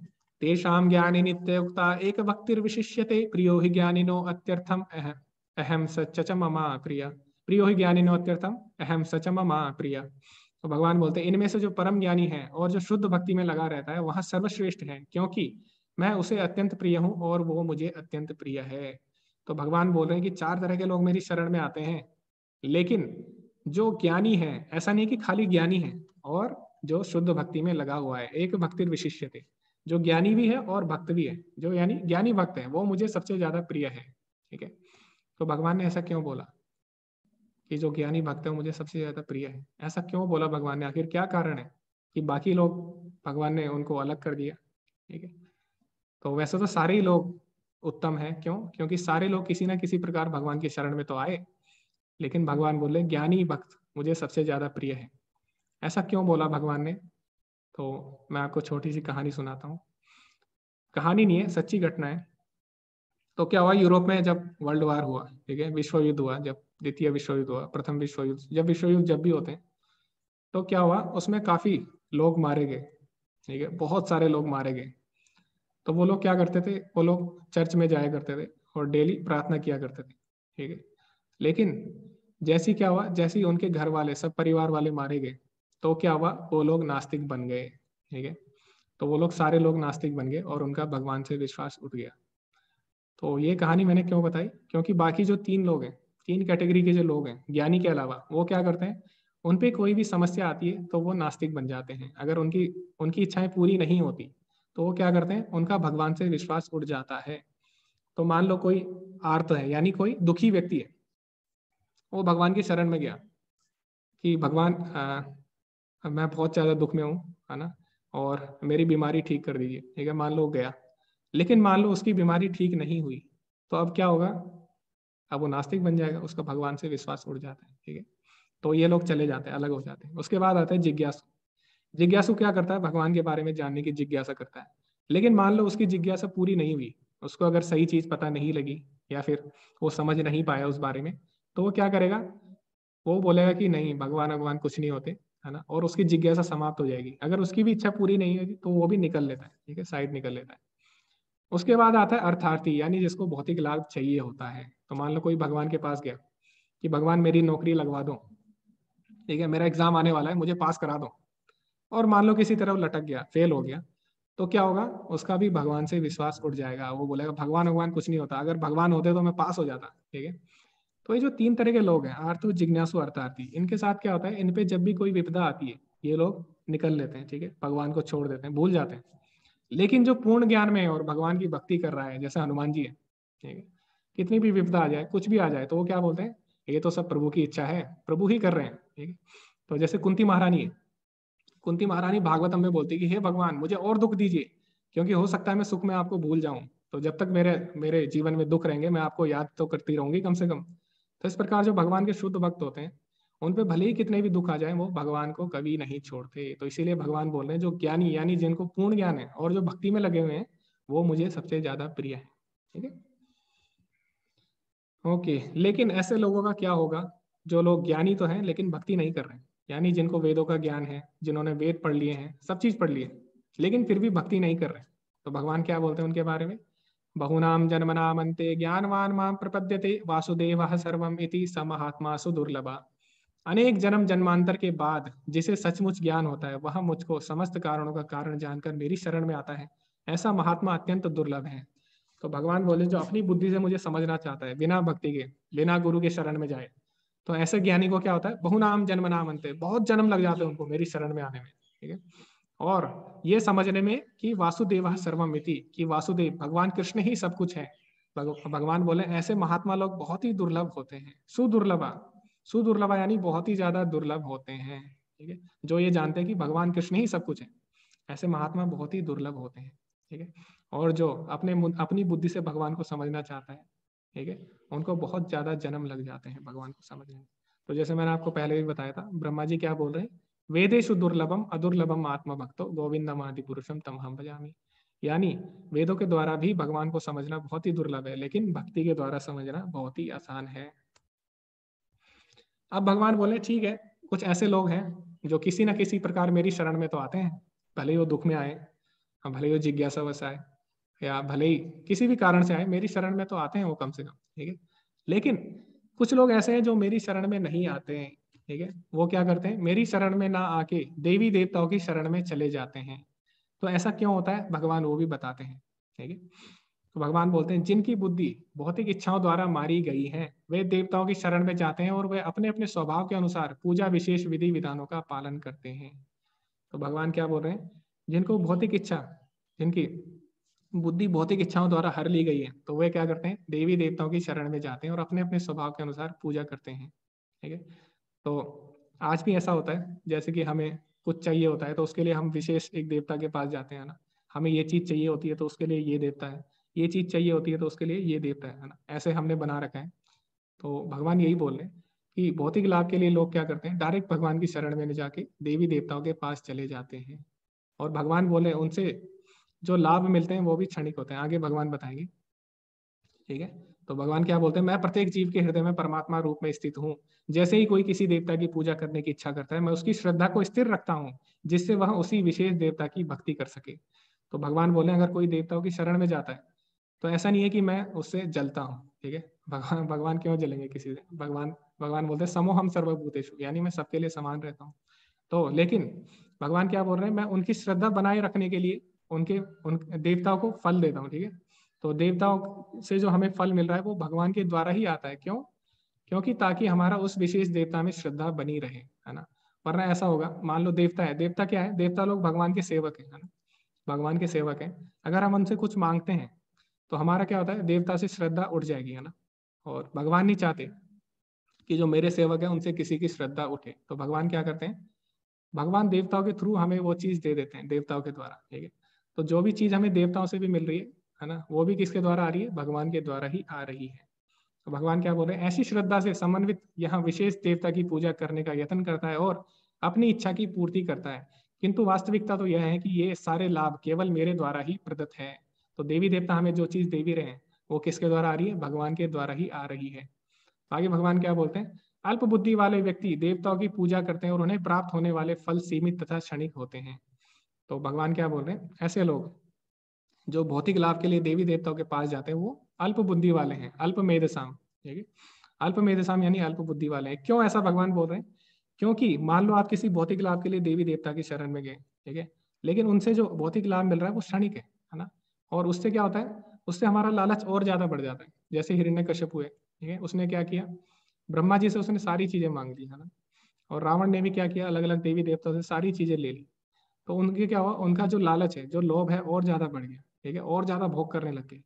तेषां ज्ञानी नित्युक्ता एक भक्तिर्विशिष्यते, प्रियो हि ज्ञानिनो अत्यर्थम अहम सच ममा प्रिय। प्रियो ही ज्ञानिनो अत्यर्थम अहम सच ममा प्रिय। तो भगवान बोलते हैं, इनमें से जो परम ज्ञानी है और जो शुद्ध भक्ति में लगा रहता है, वह सर्वश्रेष्ठ है, क्योंकि मैं उसे अत्यंत प्रिय हूँ और वो मुझे अत्यंत प्रिय है। तो भगवान बोल रहे हैं कि 4 तरह के लोग मेरी शरण में आते हैं, लेकिन जो ज्ञानी है, ऐसा नहीं कि खाली ज्ञानी है, और जो शुद्ध भक्ति में लगा हुआ है, एक भक्ति विशिष्यते, जो ज्ञानी भी है और भक्त भी है, जो यानी ज्ञानी भक्त है, वो मुझे सबसे ज्यादा प्रिय है। ठीक है, तो भगवान ने ऐसा क्यों बोला कि जो ज्ञानी भक्त है वो मुझे सबसे ज्यादा प्रिय है? ऐसा क्यों बोला भगवान ने? आखिर क्या कारण है कि बाकी लोग भगवान ने उनको अलग कर दिया? ठीक है, तो वैसे तो सारे ही लोग उत्तम है। क्यों? क्योंकि सारे लोग किसी ना किसी प्रकार भगवान की शरण में तो आए, लेकिन भगवान बोले ज्ञानी भक्त मुझे सबसे ज्यादा प्रिय है। ऐसा क्यों बोला भगवान ने? तो मैं आपको छोटी सी कहानी सुनाता हूँ। कहानी नहीं है, सच्ची घटना है। तो क्या हुआ, यूरोप में जब वर्ल्ड वार हुआ, ठीक है, विश्व युद्ध हुआ, जब द्वितीय विश्व युद्ध हुआ, प्रथम विश्व युद्ध, जब विश्व युद्ध जब भी होते हैं, तो क्या हुआ, उसमें काफी लोग मारे गए। ठीक है, बहुत सारे लोग मारे गए। तो वो लोग क्या करते थे, वो लोग चर्च में जाया करते थे और डेली प्रार्थना किया करते थे। ठीक है, लेकिन जैसी क्या हुआ, जैसी उनके घर वाले सब परिवार वाले मारे गए, तो क्या हुआ, वो लोग नास्तिक बन गए। ठीक है, तो वो लोग सारे लोग नास्तिक बन गए और उनका भगवान से विश्वास उठ गया। तो ये कहानी मैंने क्यों बताई? क्योंकि बाकी जो 3 लोग हैं, 3 कैटेगरी के जो लोग हैं ज्ञानी के अलावा, वो क्या करते हैं, उन पे कोई भी समस्या आती है तो वो नास्तिक बन जाते हैं। अगर उनकी उनकी इच्छाएं पूरी नहीं होती तो वो क्या करते हैं, उनका भगवान से विश्वास उठ जाता है। तो मान लो कोई आर्त है, यानी कोई दुखी व्यक्ति है, वो भगवान की शरण में गया कि भगवान मैं बहुत ज्यादा दुख में हूँ, है ना, और मेरी बीमारी ठीक कर दीजिए। ठीक है, मान लो गया, लेकिन मान लो उसकी बीमारी ठीक नहीं हुई, तो अब क्या होगा, अब वो नास्तिक बन जाएगा, उसका भगवान से विश्वास उड़ जाता है। ठीक है, तो ये लोग चले जाते हैं, अलग हो जाते हैं। उसके बाद आता है जिज्ञासु। जिज्ञासु क्या करता है, भगवान के बारे में जानने की जिज्ञासा करता है, लेकिन मान लो उसकी जिज्ञासा पूरी नहीं हुई, उसको अगर सही चीज पता नहीं लगी या फिर वो समझ नहीं पाया उस बारे में, तो वो क्या करेगा, वो बोलेगा कि नहीं, भगवान भगवान कुछ नहीं होते, है ना, और उसकी जिज्ञासा समाप्त हो जाएगी। अगर उसकी भी इच्छा पूरी नहीं होगी तो वो भी निकल लेता है। ठीक है, साइड निकल लेता है। उसके बाद आता है अर्थार्थी, यानी जिसको भौतिक लाभ चाहिए होता है। तो मान लो कोई भगवान के पास गया कि भगवान मेरी नौकरी लगवा दो, ठीक है, मेरा एग्जाम आने वाला है, मुझे पास करा दो, और मान लो किसी तरह वो लटक गया, फेल हो गया, तो क्या होगा, उसका भी भगवान से विश्वास उठ जाएगा। वो बोलेगा भगवान भगवान कुछ नहीं होता, अगर भगवान होते तो मैं पास हो जाता। ठीक है, तो ये जो 3 तरह के लोग हैं, आर्तु, जिज्ञासु, अर्थार्थी, इनके साथ क्या होता है, इन पे जब भी कोई विपदा आती है, ये लोग निकल लेते हैं। ठीक है, भगवान को छोड़ देते हैं, भूल जाते हैं। लेकिन जो पूर्ण ज्ञान में है और भगवान की भक्ति कर रहा है, जैसे हनुमान जी है, ठीक है, कितनी भी विपदा आ जाए, कुछ भी आ जाए, तो वो क्या बोलते हैं, ये तो सब प्रभु की इच्छा है, प्रभु ही कर रहे हैं। ठीक है, तो जैसे कुंती महारानी है, कुंती महारानी भागवतम में बोलती है कि हे भगवान मुझे और दुख दीजिए, क्योंकि हो सकता है मैं सुख में आपको भूल जाऊं, तो जब तक मेरे मेरे जीवन में दुख रहेंगे मैं आपको याद तो करती रहूंगी कम से कम। तो इस प्रकार जो भगवान के शुद्ध भक्त होते हैं, उन पे भले ही कितने भी दुख आ जाए वो भगवान को कभी नहीं छोड़ते। तो इसीलिए भगवान बोल रहे हैं जो ज्ञानी यानी जिनको पूर्ण ज्ञान है और जो भक्ति में लगे हुए हैं वो मुझे सबसे ज्यादा प्रिय है। ठीक है, ओके। लेकिन ऐसे लोगों का क्या होगा जो लोग ज्ञानी तो हैं लेकिन भक्ति नहीं कर रहे हैं, यानी जिनको वेदों का ज्ञान है, जिन्होंने वेद पढ़ लिए हैं, सब चीज पढ़ लिए लेकिन फिर भी भक्ति नहीं कर रहे। तो भगवान क्या बोलते हैं उनके बारे में, बहुनाम जन्मनाम अन्ते ज्ञानवान माम प्रपद्यते वासुदेवः सर्वम इति स महात्मासु दुर्लभा। अनेक जन्म जन्मांतर के बाद जिसे सचमुच ज्ञान होता है वह मुझको समस्त कारणों का कारण जानकर मेरी शरण में आता है, ऐसा महात्मा अत्यंत दुर्लभ है। तो भगवान बोले जो अपनी बुद्धि से मुझे समझना चाहता है बिना भक्ति के, बिना गुरु के शरण में जाए, तो ऐसे ज्ञानी को क्या होता है, बहुनाम जन्म नाम अंते, बहुत जन्म लग जाते हैं उनको मेरी शरण में आने में। ठीक है, और ये समझने में कि वासुदेव सर्वमिति, कि वासुदेव भगवान कृष्ण ही सब कुछ है। भगवान बोले ऐसे महात्मा लोग बहुत ही दुर्लभ होते हैं, सुदुर्लभा, सुदुर्लभा यानी बहुत ही ज्यादा दुर्लभ होते हैं। ठीक है, जो ये जानते हैं कि भगवान कृष्ण ही सब कुछ है, ऐसे महात्मा बहुत ही दुर्लभ होते हैं। ठीक है, और जो अपनी बुद्धि से भगवान को समझना चाहता है, ठीक है, उनको बहुत ज्यादा जन्म लग जाते हैं भगवान को समझने में। तो जैसे मैंने आपको पहले भी बताया था, ब्रह्मा जी क्या बोल रहे हैं, वेदेषु दुर्लभम अदुर्लभम आत्मभक्तो गोविंदम आदि पुरुषम तम हम भजामि। यानी वेदों के द्वारा भी भगवान को समझना बहुत ही दुर्लभ है, लेकिन भक्ति के द्वारा समझना बहुत ही आसान है। अब भगवान बोले ठीक है, कुछ ऐसे लोग हैं जो किसी न किसी प्रकार मेरी शरण में तो आते हैं, भले ही वो दुख में आए, भले ही वो जिज्ञासावश आए, या भले ही किसी भी कारण से आए, मेरी शरण में तो आते हैं वो कम से कम। ठीक है, लेकिन कुछ लोग ऐसे हैं जो मेरी शरण में नहीं आते हैं। ठीक है, वो क्या करते हैं, मेरी शरण में ना आके देवी देवताओं की शरण में चले जाते हैं। तो ऐसा क्यों होता है भगवान वो भी बताते हैं। ठीक है, तो भगवान बोलते हैं जिनकी बुद्धि भौतिक इच्छाओं द्वारा मारी गई है वे देवताओं की शरण में जाते हैं और वे अपने अपने स्वभाव के अनुसार पूजा विशेष विधि विधानों का पालन करते हैं। तो भगवान क्या बोल रहे हैं, जिनको भौतिक इच्छा, जिनकी बुद्धि भौतिक इच्छाओं द्वारा हर ली गई है, तो वे क्या करते हैं, देवी देवताओं की शरण में जाते हैं और अपने अपने स्वभाव के अनुसार पूजा करते हैं। ठीक है, तो आज भी ऐसा होता है, जैसे कि हमें कुछ चाहिए होता है तो उसके लिए हम विशेष एक देवता के पास जाते हैं ना, हमें ये चीज चाहिए होती है तो उसके लिए ये देवता है, ये चीज चाहिए होती है तो उसके लिए ये देवता है ना, ऐसे हमने बना रखा है। तो भगवान यही बोल रहे हैं कि भौतिक लाभ के लिए लोग क्या करते हैं, डायरेक्ट भगवान की शरण में न जाके देवी देवताओं के पास चले जाते हैं। और भगवान बोले उनसे जो लाभ मिलते हैं वो भी क्षणिक होते हैं, आगे भगवान बताएंगे। ठीक है, तो भगवान क्या बोलते हैं, मैं प्रत्येक जीव के हृदय में परमात्मा रूप में स्थित हूँ। जैसे ही कोई किसी देवता की पूजा करने की इच्छा करता है, मैं उसकी श्रद्धा को स्थिर रखता हूँ जिससे वह उसी विशेष देवता की भक्ति कर सके। तो भगवान बोले अगर कोई देवताओं की शरण में जाता है तो ऐसा नहीं है कि मैं उससे जलता हूँ। ठीक है, भगवान क्यों जलेंगे किसी से, भगवान बोलते हैं समोहम सर्वभूतेषु, यानी मैं सबके लिए समान रहता हूँ। तो लेकिन भगवान क्या बोल रहे हैं, मैं उनकी श्रद्धा बनाए रखने के लिए उन देवताओं को फल देता हूँ। ठीक है, तो देवताओं से जो हमें फल मिल रहा है वो भगवान के द्वारा ही आता है। क्यों, क्योंकि ताकि हमारा उस विशेष देवता में श्रद्धा बनी रहे, है ना। वरना ऐसा होगा, मान लो देवता है, देवता क्या है, देवता लोग भगवान के सेवक है ना, भगवान के सेवक हैं। अगर हम उनसे कुछ मांगते हैं तो हमारा क्या होता है, देवता से श्रद्धा उठ जाएगी, है ना। और भगवान नहीं चाहते कि जो मेरे सेवक है उनसे किसी की श्रद्धा उठे, तो भगवान क्या करते हैं, भगवान देवताओं के थ्रू हमें वो चीज दे देते हैं, देवताओं के द्वारा। ठीक है, तो जो भी चीज हमें देवताओं से भी मिल रही है ना, वो भी किसके द्वारा आ रही है, भगवान के द्वारा ही आ रही है। तो भगवान क्या बोल रहे हैं, ऐसी श्रद्धा से समन्वित यहाँ विशेष देवता की पूजा करने का यत्न करता है और अपनी इच्छा की पूर्ति करता है, किंतु वास्तविकता तो यह है कि ये सारे लाभ केवल मेरे द्वारा ही प्रदत्त है। तो देवी देवता हमें जो चीज दे भी रहे हैं वो किसके द्वारा आ रही है, भगवान के द्वारा ही आ रही है। आगे भगवान क्या बोलते हैं, अल्प बुद्धि वाले व्यक्ति देवताओं की पूजा करते हैं और उन्हें प्राप्त होने वाले फल सीमित तथा क्षणिक होते हैं। तो भगवान क्या बोल रहे हैं, ऐसे लोग जो भौतिक लाभ के लिए देवी देवताओं के पास जाते हैं वो अल्प बुद्धि वाले हैं, अल्प मेधसाम। ठीक है, अल्प मेधसाम यानी अल्प बुद्धि वाले हैं। क्यों ऐसा भगवान बोल रहे हैं, क्योंकि मान लो आप किसी भौतिक लाभ के लिए देवी देवता की शरण में गए, ठीक है, लेकिन उनसे जो भौतिक लाभ मिल रहा है वो क्षणिक है ना। और उससे क्या होता है, उससे हमारा लालच और ज्यादा बढ़ जाता है। जैसे हिरण्यकश्यप हुए, ठीक है, उसने क्या किया, ब्रह्मा जी से उसने सारी चीजें मांग ली, है ना। और रावण ने भी क्या किया, अलग अलग देवी देवताओं से सारी चीजें ले ली। तो उनके क्या हुआ, उनका जो लालच है, जो लोभ है और ज्यादा बढ़ गया। ठीक है, और ज्यादा भोग करने लग गए।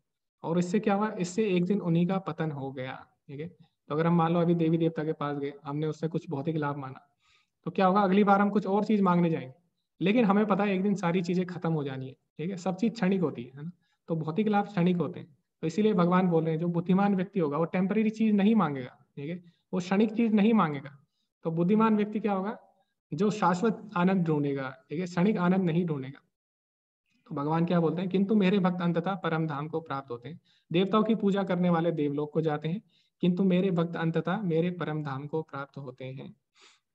और इससे क्या हुआ, इससे एक दिन उन्हीं का पतन हो गया। ठीक है, तो अगर हम मान लो अभी देवी देवता के पास गए, हमने उससे कुछ भौतिक लाभ माना, तो क्या होगा, अगली बार हम कुछ और चीज मांगने जाएंगे, लेकिन हमें पता है एक दिन सारी चीजें खत्म हो जानी है। ठीक है, सब चीज क्षणिक होती है ना। तो भौतिक लाभ क्षणिक होते हैं। तो इसीलिए भगवान बोल रहे हैं जो बुद्धिमान व्यक्ति होगा वो टेम्पररी चीज नहीं मांगेगा। ठीक है, वो क्षणिक चीज नहीं मांगेगा। तो बुद्धिमान व्यक्ति क्या होगा, जो शाश्वत आनंद ढूंढेगा, ठीक है, क्षणिक आनंद नहीं ढूंढेगा। तो भगवान क्या बोलते हैं, किंतु मेरे भक्त अंततः परम धाम को प्राप्त होते हैं। देवताओं की पूजा करने वाले देवलोक को जाते हैं, किंतु मेरे भक्त अंततः मेरे परम धाम को प्राप्त होते हैं।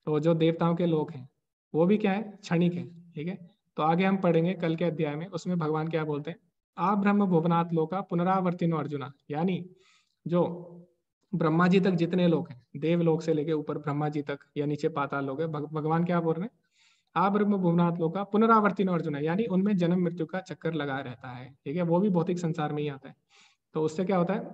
तो जो देवताओं के लोक हैं वो भी क्या है, क्षणिक है, ठीक है। तो आगे हम पढ़ेंगे कल के अध्याय में, उसमें भगवान क्या बोलते हैं, आ ब्रह्म भुवनात् लोका पुनरावर्तिनो अर्जुना, यानी जो ब्रह्मा जी तक जितने लोग हैं, देवलोक से लेके ऊपर ब्रह्मा जी तक या नीचे पाताल लोग है, भगवान क्या बोल रहे हैं, आ ब्रह्म भुवनात् लोका पुनरावर्तिनो अर्जुना, यानी उनमें जन्म मृत्यु का चक्कर लगा रहता है, ठीक है, वो भी भौतिक संसार में ही आता है। तो उससे क्या होता है,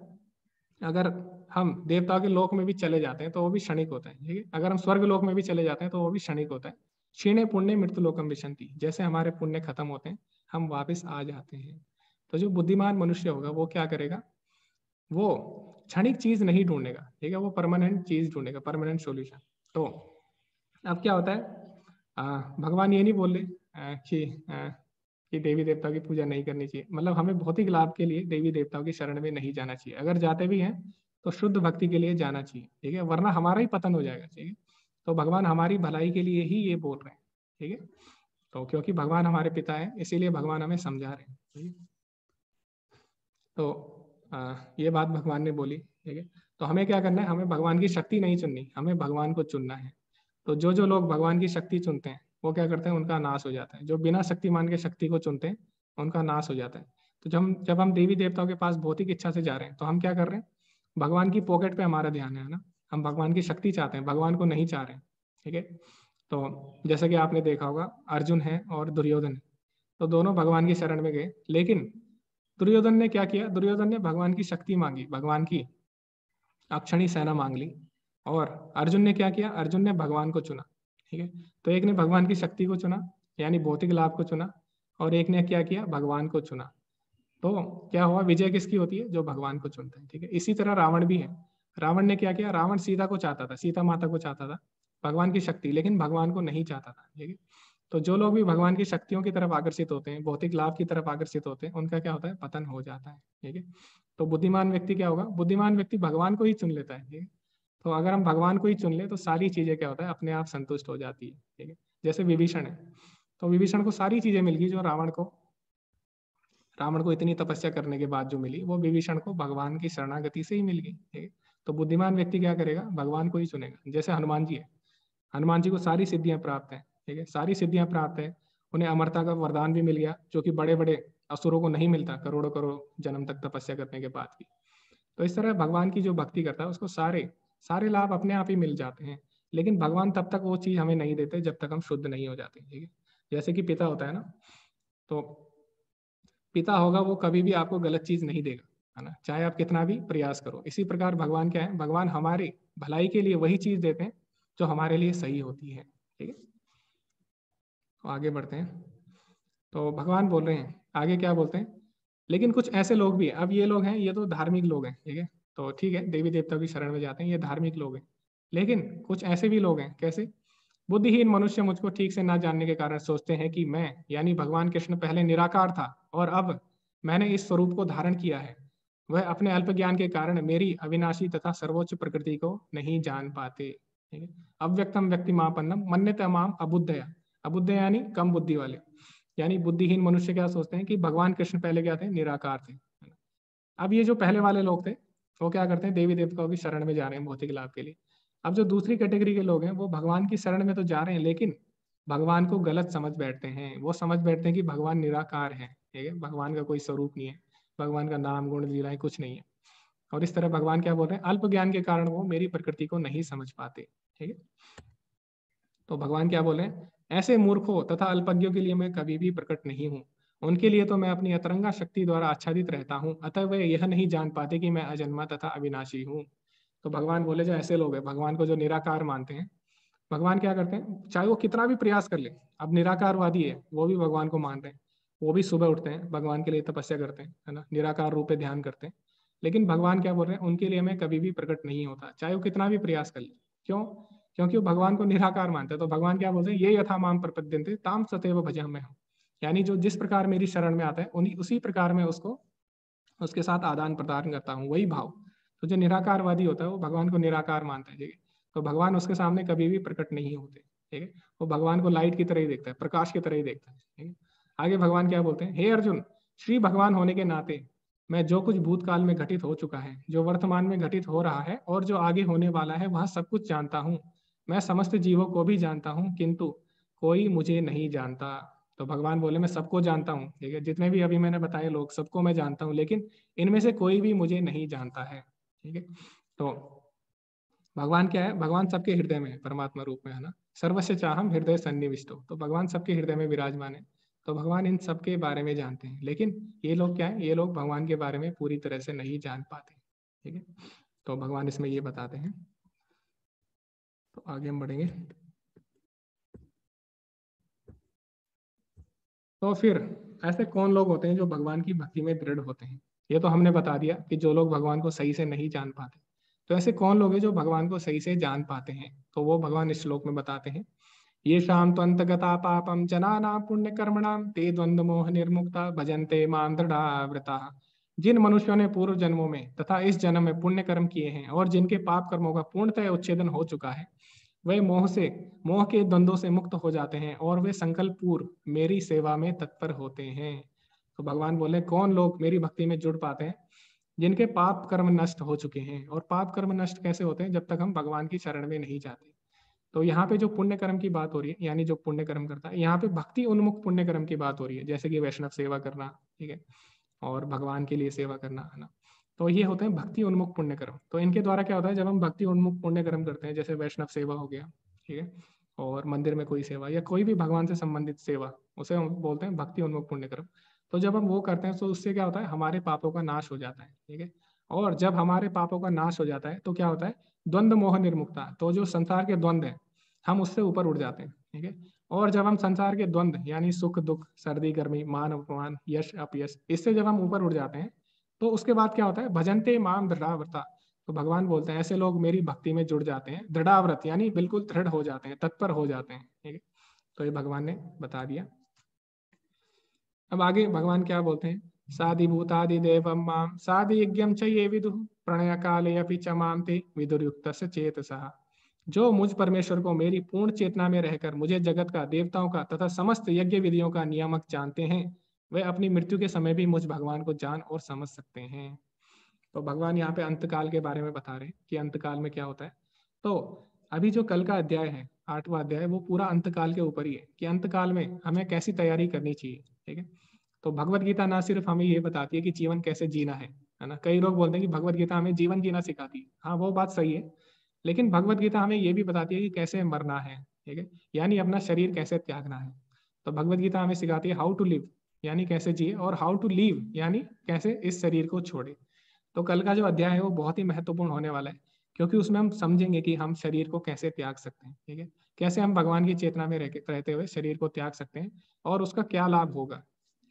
अगर हम देवताओं के लोक में भी चले जाते हैं तो वो भी क्षणिक होता है, ठीक है। अगर हम स्वर्ग लोक में भी चले जाते हैं तो वो भी क्षणिक होता है। क्षीणे पुण्य मृत्यु लोकम विशंति, जैसे हमारे पुण्य खत्म होते हैं हम वापस आ जाते हैं। तो जो बुद्धिमान मनुष्य होगा वो क्या करेगा, वो क्षणिक चीज नहीं ढूंढेगा, ठीक है, वो परमानेंट चीज ढूंढेगा, परमानेंट सॉल्यूशन। तो अब क्या होता है, भगवान ये नहीं बोल रहे कि देवी देवताओं की पूजा नहीं करनी चाहिए, मतलब हमें भौतिक लाभ के लिए देवी देवताओं की शरण में नहीं जाना चाहिए, अगर जाते भी हैं तो शुद्ध भक्ति के लिए जाना चाहिए, ठीक है, वरना हमारा ही पतन हो जाएगा, ठीक है। तो भगवान हमारी भलाई के लिए ही ये बोल रहे हैं, ठीक है। तो क्योंकि भगवान हमारे पिता है इसीलिए भगवान हमें समझा रहे हैं, ठीक है। तो ये बात भगवान ने बोली, ठीक है। तो हमें क्या करना है, हमें भगवान की शक्ति नहीं चुननी, हमें भगवान को चुनना है। तो जो जो लोग भगवान की शक्ति चुनते हैं वो क्या करते हैं, उनका नाश हो जाता है। जो बिना शक्तिमान के शक्ति को चुनते हैं उनका नाश हो जाता है। तो जब हम देवी देवताओं के पास भौतिक इच्छा से जा रहे हैं तो हम क्या कर रहे हैं, भगवान की पॉकेट पे हमारा ध्यान है ना, हम भगवान की शक्ति चाहते हैं, भगवान को नहीं चाह रहे हैं, ठीक है। तो जैसे कि आपने देखा होगा अर्जुन है और दुर्योधन है, तो दोनों भगवान की शरण में गए, लेकिन दुर्योधन ने क्या किया, दुर्योधन ने भगवान की शक्ति मांगी, भगवान की अक्षणी सेना मांग ली, और अर्जुन ने क्या किया, अर्जुन ने भगवान को चुना, ठीक है। तो एक ने भगवान की शक्ति को चुना यानी भौतिक लाभ को चुना, और एक ने क्या किया, भगवान को चुना। तो क्या हुआ, विजय किसकी होती है, जो भगवान को चुनता है, ठीक है। इसी तरह रावण भी है, रावण ने क्या किया, रावण सीता को चाहता था, सीता माता को चाहता था, भगवान की शक्ति, लेकिन भगवान को नहीं चाहता था, ठीक है। तो जो लोग भी भगवान की शक्तियों की तरफ आकर्षित होते हैं, भौतिक लाभ की तरफ आकर्षित होते हैं, उनका क्या होता है, पतन हो जाता है, ठीक है। तो बुद्धिमान व्यक्ति क्या होगा, बुद्धिमान व्यक्ति भगवान को ही चुन लेता है, ठीक है। तो अगर हम भगवान को ही चुन ले तो सारी चीजें क्या होता है, अपने आप संतुष्ट हो जाती है, ठीक है। जैसे विभीषण है, तो विभीषण को सारी चीजें मिल गई जो रावण को इतनी तपस्या करने के बाद जो मिली, वो विभीषण को भगवान की शरणागति से ही मिल गई, ठीक है। तो बुद्धिमान व्यक्ति क्या करेगा, भगवान को ही चुनेगा। जैसे हनुमान जी है, हनुमान जी को सारी सिद्धियां प्राप्त है, ठीक है, सारी सिद्धियां प्राप्त है, उन्हें अमरता का वरदान भी मिल गया, जो कि बड़े बड़े असुरों को नहीं मिलता, करोड़ों करोड़ जन्म तक तपस्या करने के बाद भी। तो इस तरह भगवान की जो भक्ति करता है उसको सारे लाभ अपने आप ही मिल जाते हैं, लेकिन भगवान तब तक वो चीज हमें नहीं देते जब तक हम शुद्ध नहीं हो जाते, ठीक है। जैसे कि पिता होता है ना, तो पिता होगा वो कभी भी आपको गलत चीज नहीं देगा, है ना, चाहे आप कितना भी प्रयास करो। इसी प्रकार भगवान क्या है, भगवान हमारी भलाई के लिए वही चीज देते हैं जो हमारे लिए सही होती है, ठीक है। तो आगे बढ़ते हैं। तो भगवान बोल रहे हैं आगे, क्या बोलते हैं, लेकिन कुछ ऐसे लोग भी हैं, अब ये लोग हैं, ये तो धार्मिक लोग हैं, ठीक है। तो ठीक है, देवी देवता की शरण में जाते हैं, ये धार्मिक लोग हैं, लेकिन कुछ ऐसे भी लोग हैं, कैसे, बुद्धिहीन मनुष्य मुझको ठीक से ना जानने के कारण सोचते हैं कि मैं यानी भगवान कृष्ण पहले निराकार था और अब मैंने इस स्वरूप को धारण किया है। वह अपने अल्प ज्ञान के कारण मेरी अविनाशी तथा सर्वोच्च प्रकृति को नहीं जान पाते, ठीक है। अव्यक्तम व्यक्तिमापन्नम मन्यते माम अबुद्धया, अबुद्धया यानी कम बुद्धि वाले, यानी बुद्धिहीन मनुष्य क्या सोचते हैं कि भगवान कृष्ण पहले क्या थे, निराकार थे। अब ये जो पहले वाले लोग थे वो क्या करते हैं, देवी देवताओं की शरण में जा रहे हैं भौतिक लाभ के लिए। अब जो दूसरी कैटेगरी के लोग हैं वो भगवान की शरण में तो जा रहे हैं, लेकिन भगवान को गलत समझ बैठते हैं। वो समझ बैठते हैं कि भगवान निराकार है, ठीक है, भगवान का कोई स्वरूप नहीं है, भगवान का नाम गुण लीलाएं कुछ नहीं है। और इस तरह भगवान क्या बोल रहे हैं, अल्प ज्ञान के कारण वो मेरी प्रकृति को नहीं समझ पाते, ठीक है। तो भगवान क्या बोले, ऐसे मूर्खों तथा अल्पज्ञों के लिए मैं कभी भी प्रकट नहीं हूँ, उनके लिए तो मैं अपनी अतरंगा शक्ति द्वारा आच्छादित रहता हूँ, अतः वे यह नहीं जान पाते कि मैं अजन्मा तथा अविनाशी हूँ। तो भगवान बोले जो ऐसे लोग हैं भगवान को जो निराकार मानते हैं, भगवान क्या करते हैं, चाहे वो कितना भी प्रयास कर ले, अब निराकारवादी है वो भी भगवान को मान रहे हैं, वो भी सुबह उठते हैं भगवान के लिए तपस्या करते हैं, है ना, निराकार रूप पे ध्यान करते हैं, लेकिन भगवान क्या बोल रहे हैं, उनके लिए मैं कभी भी प्रकट नहीं होता, चाहे वो कितना भी प्रयास कर ले। क्यों, क्योंकि वो भगवान को निराकार मानते हैं। तो भगवान क्या बोलते हैं, ये यथा माम प्रपद्यन्ते ताम सतैव भजाम्यहम्, यानी जो जिस प्रकार मेरी शरण में आता है उसी प्रकार मैं उसको उसके साथ आदान प्रदान करता हूँ, वही भाव। तो जो निराकारवादी होता है वो भगवान को निराकार मानता है, ठीक है। तो भगवान उसके सामने कभी भी प्रकट नहीं होते, ठीक है। वो भगवान को लाइट की तरह ही देखता है, प्रकाश की तरह ही देखता है, ठीक है। आगे भगवान क्या बोलते हैं, हे अर्जुन, श्री भगवान होने के नाते मैं जो कुछ भूतकाल में घटित हो चुका है, जो वर्तमान में घटित हो रहा है और जो आगे होने वाला है, वह सब कुछ जानता हूँ। मैं समस्त जीवों को भी जानता हूँ, किंतु कोई मुझे नहीं जानता। तो भगवान बोले मैं सबको जानता हूँ, ठीक है, जितने भी अभी मैंने बताए लोग सबको मैं जानता हूँ, लेकिन इनमें से कोई भी मुझे नहीं जानता है, ठीक है। तो भगवान क्या है, भगवान सबके हृदय में है, परमात्मा रूप में, है ना। सर्वस्य चाहम हृदय सन्निविष्टो, तो भगवान सबके हृदय में विराजमान है। तो भगवान इन सब के बारे में जानते हैं, लेकिन ये लोग क्या है, ये लोग भगवान के बारे में पूरी तरह से नहीं जान पाते, ठीक है। तो भगवान इसमें ये बताते हैं। तो आगे हम बढ़ेंगे। तो फिर ऐसे कौन लोग होते हैं जो भगवान की भक्ति में दृढ़ होते हैं। ये तो हमने बता दिया कि जो लोग भगवान को सही से नहीं जान पाते। तो ऐसे कौन लोग हैं जो भगवान को सही से जान पाते हैं, तो वो भगवान इस श्लोक में बताते हैं। ये शाम तो अंतगता पापम जनानां पुण्य कर्मणाम ते द्वंद्व मोह निर्मुक्ता भजन्ते मां दृढ़ाव्रता। जिन मनुष्यों ने पूर्व जन्मों में तथा इस जन्म में पुण्य कर्म किए हैं और जिनके पाप कर्मों का पूर्णतः उच्छेदन हो चुका है, वे मोह के द्वंद्वों से मुक्त हो जाते हैं और वे संकल्प पूर्व मेरी सेवा में तत्पर होते हैं। तो भगवान बोले कौन लोग मेरी भक्ति में जुड़ पाते हैं, जिनके पाप कर्म नष्ट हो चुके हैं। और पाप कर्म नष्ट कैसे होते हैं, जब तक हम भगवान की शरण में नहीं जाते। तो यहाँ पे जो पुण्य कर्म की बात हो रही है, यानी जो पुण्य कर्म करता है, यहाँ पे भक्ति उन्मुख पुण्य कर्म की बात हो रही है, जैसे कि वैष्णव सेवा करना, ठीक है, और भगवान के लिए सेवा करना, है ना। तो ये होते हैं भक्ति उन्मुख पुण्य कर्म। तो इनके द्वारा क्या होता है, जब हम भक्ति उन्मुख पुण्य कर्म करते हैं, जैसे वैष्णव सेवा हो गया, ठीक है, और मंदिर में कोई सेवा या कोई भी भगवान से संबंधित सेवा, उसे हम बोलते हैं भक्ति उन्मुख पुण्य कर्म। तो जब हम वो करते हैं तो उससे क्या होता है, हमारे पापों का नाश हो जाता है, ठीक है। और जब हमारे पापों का नाश हो जाता है तो क्या होता है, द्वंद्व मोह निर्मुक्ता। तो जो संसार के द्वंद्व है, हम उससे ऊपर उठ जाते हैं, ठीक है। और जब हम संसार के द्वंद्व यानी सुख दुख, सर्दी गर्मी, मान अपमान, यश अपयश, इससे जब हम ऊपर उठ जाते हैं, तो उसके बाद क्या होता है, भजन्ते माम दृढ़ाव्रता। तो भगवान बोलते हैं ऐसे लोग मेरी भक्ति में जुड़ जाते हैं, दृढ़ाव्रत यानी बिल्कुल दृढ़ हो जाते हैं, तत्पर हो जाते हैं, ठीक है। तो ये भगवान ने बता दिया। अब आगे भगवान क्या बोलते हैं, साधि भूतादि देवम माम साधि यज्ञम च ये विदु प्रणय काले अपि च माम ते विदुर्युक्त चेतसा। जो मुझ परमेश्वर को मेरी पूर्ण चेतना में रहकर मुझे जगत का, देवताओं का तथा समस्त यज्ञ विधियों का नियामक जानते हैं, वे अपनी मृत्यु के समय भी मुझ भगवान को जान और समझ सकते हैं। तो भगवान यहाँ पे अंतकाल के बारे में बता रहे हैं कि अंतकाल में क्या होता है। तो अभी जो कल का अध्याय है, 8वां अध्याय, वो पूरा अंतकाल के ऊपर ही है कि अंतकाल में हमें कैसी तैयारी करनी चाहिए, ठीक है। तो भगवत गीता ना सिर्फ हमें ये बताती है कि जीवन कैसे जीना है ना। कई लोग बोलते हैं कि भगवत गीता हमें जीवन जीना सिखाती है, हाँ वो बात सही है, लेकिन भगवत गीता हमें ये भी बताती है कि कैसे मरना है, ठीक है, यानी अपना शरीर कैसे त्यागना है। तो भगवत गीता हमें सिखाती है हाउ टू लिव, यानी कैसे जिए, और हाउ टू लीव यानी कैसे इस शरीर को छोड़े। तो कल का जो अध्याय है वो बहुत ही महत्वपूर्ण होने वाला है, क्योंकि उसमें हम समझेंगे कि हम शरीर को कैसे त्याग सकते हैं, ठीक है, कैसे हम भगवान की चेतना में रहते हुए शरीर को त्याग सकते हैं और उसका क्या लाभ होगा,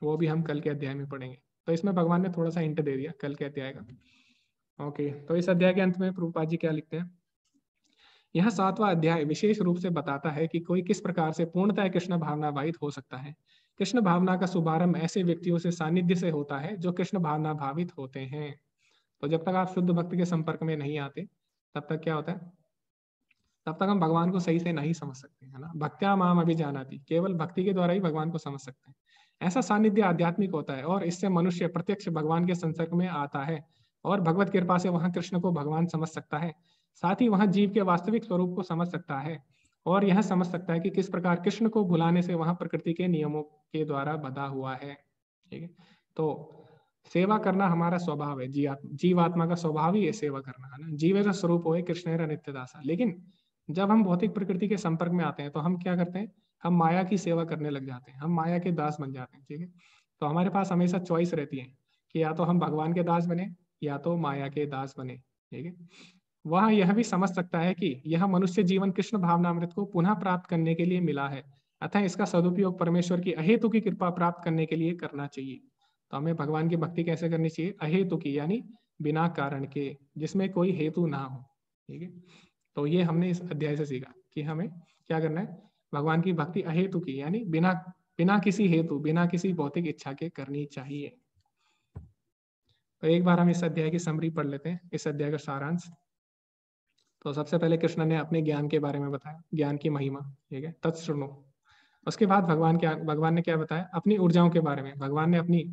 वो भी हम कल के अध्याय में पढ़ेंगे। तो इसमें भगवान ने थोड़ा सा हिंट दे दिया कल के अध्याय का। ओके, तो इस अध्याय के अंत में प्रभुपाद जी क्या लिखते हैं, यह 7वां अध्याय विशेष रूप से बताता है कि कोई किस प्रकार से पूर्णतः कृष्ण भावनाभावित हो सकता है। कृष्ण भावना का शुभारंभ ऐसे व्यक्तियों से सानिध्य से होता है जो कृष्ण भावना भावित होते हैं। तो जब तक आप शुद्ध भक्त के संपर्क में नहीं आते, तब तक क्या होता है, तब तक हम भगवान को सही से नहीं समझ सकते, है ना। भक्त्या माम अभिजानाति, केवल भक्ति के द्वारा ही भगवान को समझ सकते हैं। ऐसा सानिध्य आध्यात्मिक होता है और इससे मनुष्य प्रत्यक्ष भगवान के संपर्क में आता है और भगवत कृपा से वहां कृष्ण को भगवान समझ सकता है। साथ ही वहां जीव के वास्तविक स्वरूप को समझ सकता है और यह समझ सकता है कि किस प्रकार कृष्ण को भुलाने से वहां प्रकृति के नियमों के द्वारा बंधा हुआ है, ठीक है। तो सेवा करना हमारा स्वभाव है, जीवात्मा का स्वभाव ही है सेवा करना, है ना। जीवेर स्वरूप होए कृष्णेर नित्यदासा। लेकिन जब हम भौतिक प्रकृति के संपर्क में आते हैं तो हम क्या करते हैं, हम माया की सेवा करने लग जाते हैं, हम माया के दास बन जाते हैं, ठीक है। तो हमारे पास हमेशा चॉइस रहती है कि या तो हम भगवान के दास बने या तो माया के दास बने, ठीक है। वह यह भी समझ सकता है कि यह मनुष्य जीवन कृष्ण भावनामृत को पुनः प्राप्त करने के लिए मिला है, अतः इसका सदुपयोग परमेश्वर की अहेतु की कृपा प्राप्त करने के लिए करना चाहिए। तो हमें भगवान की भक्ति कैसे करनी चाहिए, अहेतु की यानी बिना कारण के, जिसमें कोई हेतु ना हो, ठीक है। तो ये हमने इस अध्याय से सीखा कि हमें क्या करना है, भगवान की भक्ति अहेतु की यानी बिना बिना किसी हेतु, बिना किसी भौतिक इच्छा के करनी चाहिए। तो एक बार हम इस अध्याय की समरी पढ़ लेते हैं, इस अध्याय का सारांश। तो सबसे पहले कृष्ण ने अपने ज्ञान के बारे में बताया, ज्ञान की महिमा, ठीक है, तत्शृणु। उसके बाद भगवान ने क्या बताया, अपनी ऊर्जाओं के बारे में। भगवान ने अपनी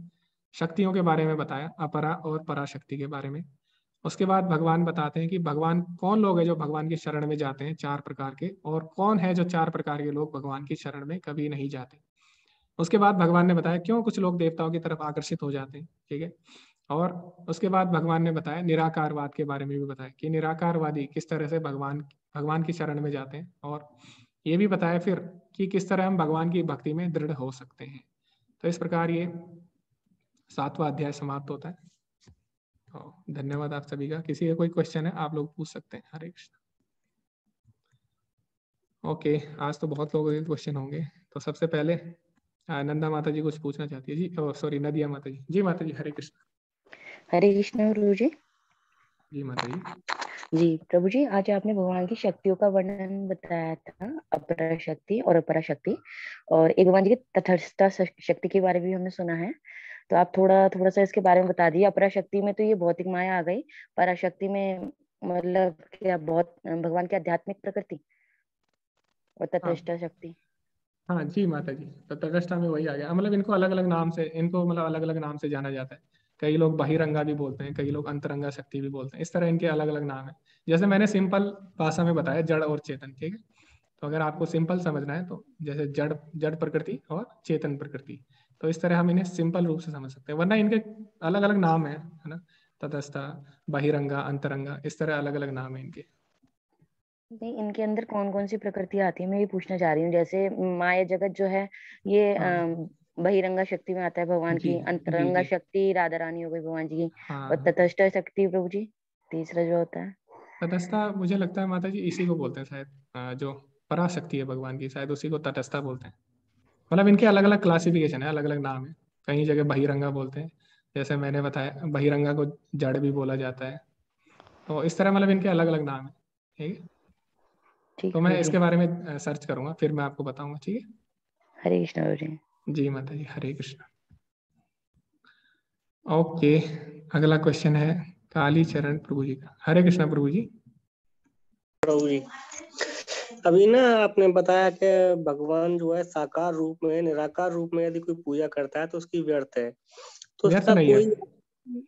शक्तियों के बारे में बताया, अपरा और पराशक्ति के बारे में। उसके बाद भगवान बताते हैं कि भगवान कौन लोग हैं जो भगवान की शरण में जाते हैं, 4 प्रकार के, और कौन है जो 4 प्रकार के लोग भगवान की शरण में कभी नहीं जाते। उसके बाद भगवान ने बताया क्यों कुछ लोग देवताओं की तरफ आकर्षित हो जाते हैं, ठीक है। और उसके बाद भगवान ने बताया निराकारवाद के बारे में भी बताया कि निराकारवादी किस तरह से भगवान की शरण में जाते हैं, और ये भी बताया फिर कि किस तरह हम भगवान की भक्ति में दृढ़ हो सकते हैं। तो इस प्रकार ये 7वां अध्याय समाप्त होता है। तो धन्यवाद आप सभी का। किसी का कोई क्वेश्चन है आप लोग पूछ सकते हैं। हरे कृष्ण। ओके, आज तो बहुत लोगों के क्वेश्चन होंगे। तो सबसे पहले नंदा माता जी कुछ पूछना चाहती है जी, सॉरी नदिया माता जी। जी माता जी, हरे कृष्ण। हरे कृष्ण गुरु जी। जी माता जी। जी प्रभु जी, आज आपने भगवान की शक्तियों का वर्णन बताया था, अपरा शक्ति और अपरा शक्ति, और एक भगवान जी की तटस्थ शक्ति के बारे में भी हमने सुना है। तो आप थोड़ा सा इसके बारे में बता दिए। अपरा शक्ति में तो ये भौतिक माया आ गई, पराशक्ति में मतलब क्या, बहुत भगवान की आध्यात्मिक प्रकृति, और तटस्थ शक्ति। हाँ जी माता जी, तो तटस्था में वही आ गया। मतलब इनको अलग अलग नाम से, अलग अलग नाम से जाना जाता है। कई लोग बहिरंगा भी बोलते हैं, कई लोग अंतरंगा शक्ति भी बोलते हैं। इस तरह इनके अलग अलग नाम है। जैसे मैंने सिंपल भाषा में बताया, जड़ और चेतन, ठीक है। तो अगर आपको सिंपल समझना है तो जैसे जड़ जड़ प्रकृति और चेतन प्रकृति, तो इस तरह हम इन्हें सिंपल रूप से समझ सकते हैं। वरना इनके अलग अलग नाम है ना, तटस्था, बहिरंगा, अंतरंगा, इस तरह अलग अलग नाम है इनके। नहीं, इनके अंदर कौन कौन सी प्रकृतियां आती है, मैं ये पूछना चाह रही हूँ। जैसे माया जगत जो है ये हाँ बहिरंगा शक्ति में आता है भगवान जी की, जी अंतरंगा जी। शक्ति राधा रानी हो गई भगवान जी की, और हाँ, तटस्थ शक्ति प्रभु जी तीसरा जो होता है। तटस्था मुझे लगता है माता जी इसी को बोलते हैं शायद, जो पराशक्ति है भगवान की, शायद उसी को तटस्था बोलते हैं। मतलब इनके अलग अलग क्लासिफिकेशन है, अलग अलग नाम है। कई जगह बहिरंगा बोलते हैं, जैसे मैंने बताया बहिरंगा को जड़ भी बोला जाता है। तो इस तरह मतलब इनके अलग अलग नाम है, ठीक है। ठीक तो मैं प्रभु जी। इसके बारे में सर्च करूंगा, फिर मैं आपको बताऊंगा, ठीक है। हरे कृष्ण प्रभु जी। जी माता जी, हरे कृष्ण। ओके, अगला क्वेश्चन है काली चरण प्रभु जी का। हरे कृष्ण प्रभु जी। प्रभु जी, अभी ना आपने बताया कि भगवान जो है साकार रूप में, निराकार रूप में यदि कोई पूजा करता है तो उसकी व्यर्थ है। तो व्यर्थ उसका नहीं है, कोई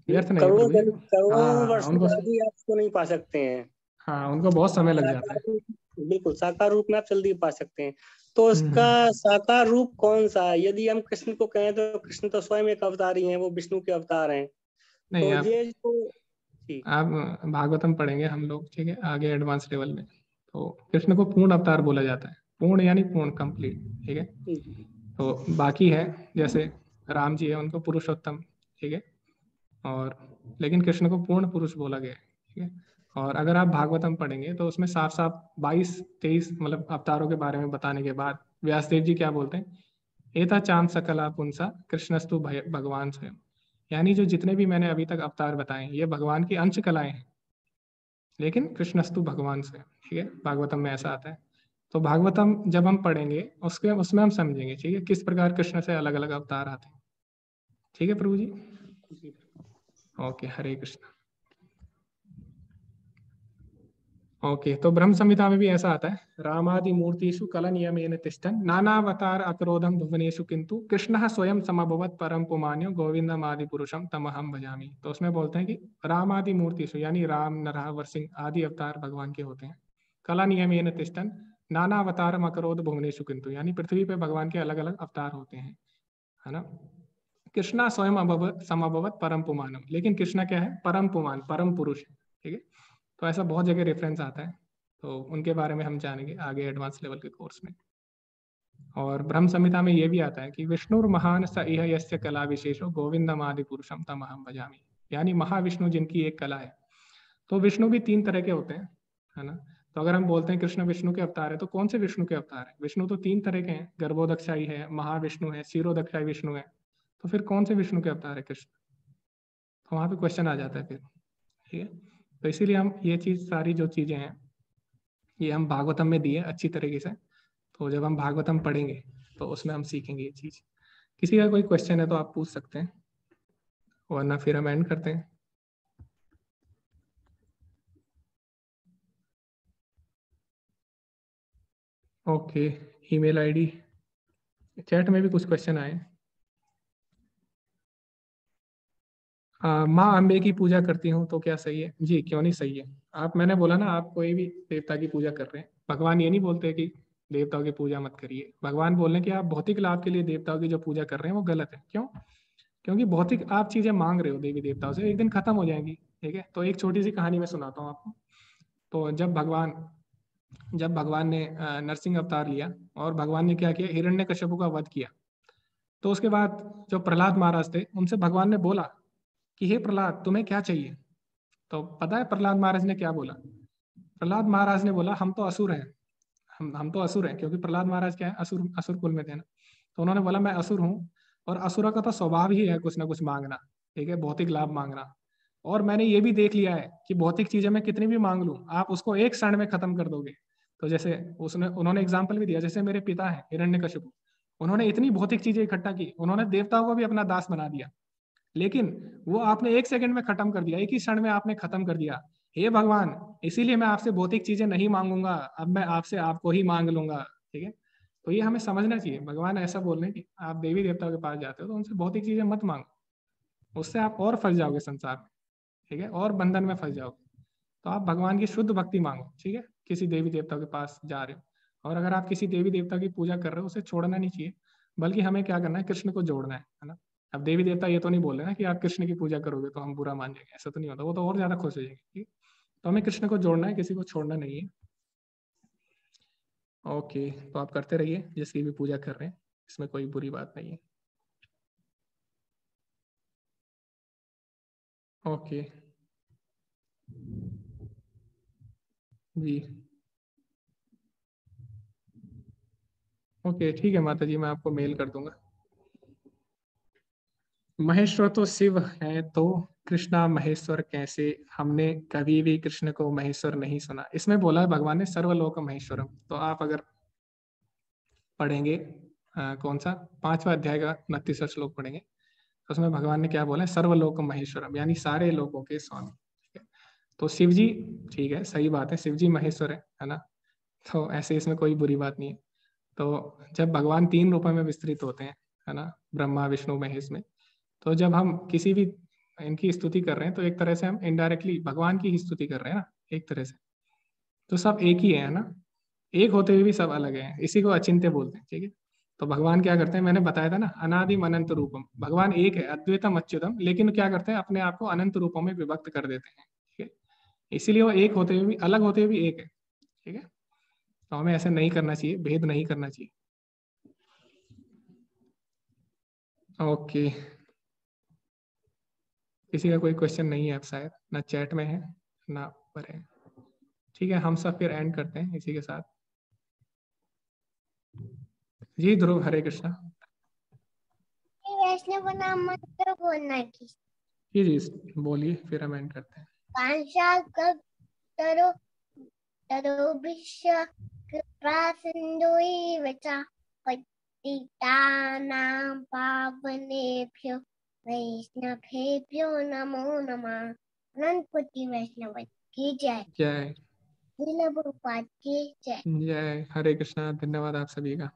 व्यर्थ नहीं है करोड़ों प्रभु जी। करोड़ों हाँ वर्ष उनको, बाद भी आप उसको नहीं पा सकते हैं। हाँ उनको बहुत समय लग जाता साकार है। रूप, बिल्कुल साकार रूप में आप जल्दी पा सकते हैं। तो उसका हम्म। साकार रूप कौन सा है? यदि हम कृष्ण को कहें तो कृष्ण तो स्वयं एक अवतार ही है, वो विष्णु के अवतार हैं। नहीं, तो ये जो जी आप भागवतम पढ़ेंगे हम लोग, ठीक है, आगे एडवांस लेवल में। तो कृष्ण को पूर्ण अवतार बोला जाता है। पूर्ण यानी पूर्ण, कंप्लीट, ठीक है। तो बाकी है जैसे राम जी है, उनको पुरुषोत्तम, ठीक है। और लेकिन कृष्ण को पूर्ण पुरुष बोला गया है, ठीक है। और अगर आप भागवतम पढ़ेंगे तो उसमें साफ साफ 22-23 मतलब अवतारों के बारे में बताने के बाद व्यासदेव जी क्या बोलते हैं, एता चाम सकला पुंसा कृष्णस्तु भगवान स्वयं। यानी जो जितने भी मैंने अभी तक अवतार बताए ये भगवान की अंश कलाएं हैं, लेकिन कृष्णस्तु भगवान स्वयं, ठीक है। भागवतम में ऐसा आता है। तो भागवतम जब हम पढ़ेंगे उसके उसमें हम समझेंगे, ठीक है, किस प्रकार कृष्ण से अलग अलग अवतार आते हैं, ठीक है प्रभु जी। ओके, हरे कृष्ण। ओके, तो ब्रह्म संहिता में भी ऐसा आता है, रामादि मूर्तिषु कल नियमेन तिष्ठन् नानावतार अक्रोधम भुवनेषु किंतु कृष्णः स्वयं समभवत् परम पुमान्यो गोविंदम आदि पुरुषम तमहम भजामि। तो उसमें बोलते हैं कि रामादि मूर्तिषु यानी राम, नरह, वरसिंह आदि अवतार भगवान के होते हैं। कला नियमेन तिष्ठन् नाना अवतारम अक्रोध भुवनेषु किंतु, यानी पृथ्वी पे भगवान के अलग अलग अवतार होते हैं, है ना। कृष्णा स्वयं अभवत समभवत परम पुमानम, लेकिन कृष्णा क्या है, परम पुमान, परम पुरुष है, ठीक है। तो ऐसा बहुत जगह रेफरेंस आता है। तो उनके बारे में हम जानेंगे आगे एडवांस लेवल के कोर्स में। और ब्रह्म संहिता में ये भी आता है कि विष्णुर महान स इह यस्य कला विशेषो गोविंदम आदि पुरुषम तमहम भजामि, यानी महाविष्णु जिनकी एक कला है। तो विष्णु भी 3 तरह के होते हैं, है ना। तो अगर हम बोलते हैं कृष्ण विष्णु के अवतार है, तो कौन से विष्णु के अवतार है? विष्णु तो 3 तरह के हैं, गर्भोदक्षाई है, महाविष्णु है, क्षीरोदक्षाई विष्णु है। तो फिर कौन से विष्णु के अवतार है कृष्ण? तो वहां पे क्वेश्चन आ जाता है फिर, ठीक है। तो इसीलिए हम ये चीज, सारी जो चीजें हैं ये हम भागवतम में दिए अच्छी तरीके से। तो जब हम भागवतम पढ़ेंगे तो उसमें हम सीखेंगे ये चीज। किसी का कोई क्वेश्चन है तो आप पूछ सकते हैं, वरना फिर हम एंड करते हैं। ओके, ईमेल आईडी, चैट में भी कुछ क्वेश्चन आए। माँ अम्बे की पूजा करती हूँ तो क्या सही है? जी, क्यों नहीं सही है। आप, मैंने बोला ना, आप कोई भी देवता की पूजा कर रहे हैं, भगवान ये नहीं बोलते कि देवताओं की पूजा मत करिए। भगवान बोल रहे हैं कि आप भौतिक लाभ के लिए देवताओं की जो पूजा कर रहे हैं वो गलत है। क्यों? क्योंकि भौतिक आप चीजें मांग रहे हो देवी देवताओं से, एक दिन खत्म हो जाएंगी। ठीक है, तो एक छोटी सी कहानी मैं सुनाता हूँ आपको। तो जब भगवान ने नरसिंह अवतार लिया और भगवान ने क्या किया, हिरण्यकश्यप का वध किया। तो उसके बाद जो प्रहलाद महाराज थे उनसे भगवान ने बोला कि हे प्रहलाद, तुम्हें क्या चाहिए? तो पता है प्रहलाद महाराज ने क्या बोला? प्रहलाद महाराज ने बोला, हम तो असुर हैं, हम तो असुर हैं, क्योंकि प्रहलाद महाराज क्या है, असुर असुर कुल में थे ना। तो उन्होंने बोला मैं असुर हूँ, और असुर का तो स्वभाव ही है कुछ ना कुछ मांगना। ठीक है, भौतिक लाभ मांगना। और मैंने ये भी देख लिया है कि भौतिक चीजें मैं कितनी भी मांग लूं, आप उसको एक क्षण में खत्म कर दोगे। तो जैसे उन्होंने एग्जाम्पल भी दिया, जैसे मेरे पिता हैं हिरण्यकशिपु, उन्होंने इतनी भौतिक चीजें इकट्ठा की, उन्होंने देवताओं को भी अपना दास बना दिया, लेकिन वो आपने एक सेकंड में खत्म कर दिया, एक ही क्षण में आपने खत्म कर दिया। हे भगवान, इसीलिए मैं आपसे भौतिक चीजें नहीं मांगूंगा, अब मैं आपसे आपको ही मांग लूंगा। ठीक है, तो ये हमें समझना चाहिए। भगवान ऐसा बोल रहे हैं कि आप देवी देवताओं के पास जाते हो तो उनसे भौतिक चीजें मत मांगो, उससे आप और फंस जाओगे संसार में। ठीक है, और बंधन में फंस जाओगे। तो आप भगवान की शुद्ध भक्ति मांगो। ठीक है, किसी देवी देवता के पास जा रहे हो, और अगर आप किसी देवी देवता की पूजा कर रहे हो, उसे छोड़ना नहीं चाहिए, बल्कि हमें क्या करना है, कृष्ण को जोड़ना है ना। अब देवी देवता ये तो नहीं बोल रहे ना कि आप कृष्ण की पूजा करोगे तो हम बुरा मान जाएंगे, ऐसा तो नहीं होता, वो तो और ज्यादा खुश हो जाएंगे। ठीक है? तो हमें कृष्ण को जोड़ना है, किसी को छोड़ना नहीं है। ओके, तो आप करते रहिए जिसकी भी पूजा कर रहे हैं, इसमें कोई बुरी बात नहीं है। ओके जी, ओके ठीक है माता जी, मैं आपको मेल कर दूंगा। महेश्वर तो शिव है, तो कृष्णा महेश्वर कैसे? हमने कभी भी कृष्ण को महेश्वर नहीं सुना। इसमें बोला है भगवान ने सर्वलोक महेश्वरम। तो आप अगर पढ़ेंगे कौन सा 5वां अध्याय का 29वां श्लोक पढ़ेंगे, तो उसमें भगवान ने क्या बोला है, सर्वलोक महेश्वरम, यानी सारे लोगों के स्वामी। ठीक है, तो शिव जी, ठीक है, सही बात है, शिव जी महेश्वर है ना। तो ऐसे इसमें कोई बुरी बात नहीं है। तो जब भगवान 3 रूपों में विस्तृत होते हैं, है ना, ब्रह्मा विष्णु महेश में, तो जब हम किसी भी इनकी स्तुति कर रहे हैं, तो एक तरह से हम इनडायरेक्टली भगवान की ही स्तुति कर रहे हैं ना, एक तरह से। तो सब एक ही है ना, एक होते हुए भी सब अलग है, इसी को अचिंत्य बोलते हैं। ठीक है, तो भगवान क्या करते हैं, मैंने बताया था ना, अनादिम अनंत रूपम। भगवान एक है, अद्वैतम अच्युतम, लेकिन क्या करते हैं, अपने आप को अनंत रूपों में विभक्त कर देते हैं। ठीक है, इसीलिए वो एक होते हुए भी, अलग होते हुए भी एक है। ठीक है, तो हमें ऐसे नहीं करना चाहिए, भेद नहीं करना चाहिए। ओके, किसी का कोई क्वेश्चन नहीं है अब शायद, ना चैट में है ना ऊपर है। ठीक है, हम सब फिर एंड करते हैं इसी के साथ। जी ध्रुव, हरे कृष्णा। वैष्णव नाम मंत्र बोलना की जी जी बोलिए, फिर हम एंड करते हैं। कांशा कब तरो तरो विश्व कृपा सिंधुई वचा पतितानां पावनेभ्यो वैष्णवेभ्यो नमो नमः। अनंत कोटि वैष्णव की जय। जय लीला प्रभुपाद की जय। जय, हरे कृष्णा। धन्यवाद आप सभी का।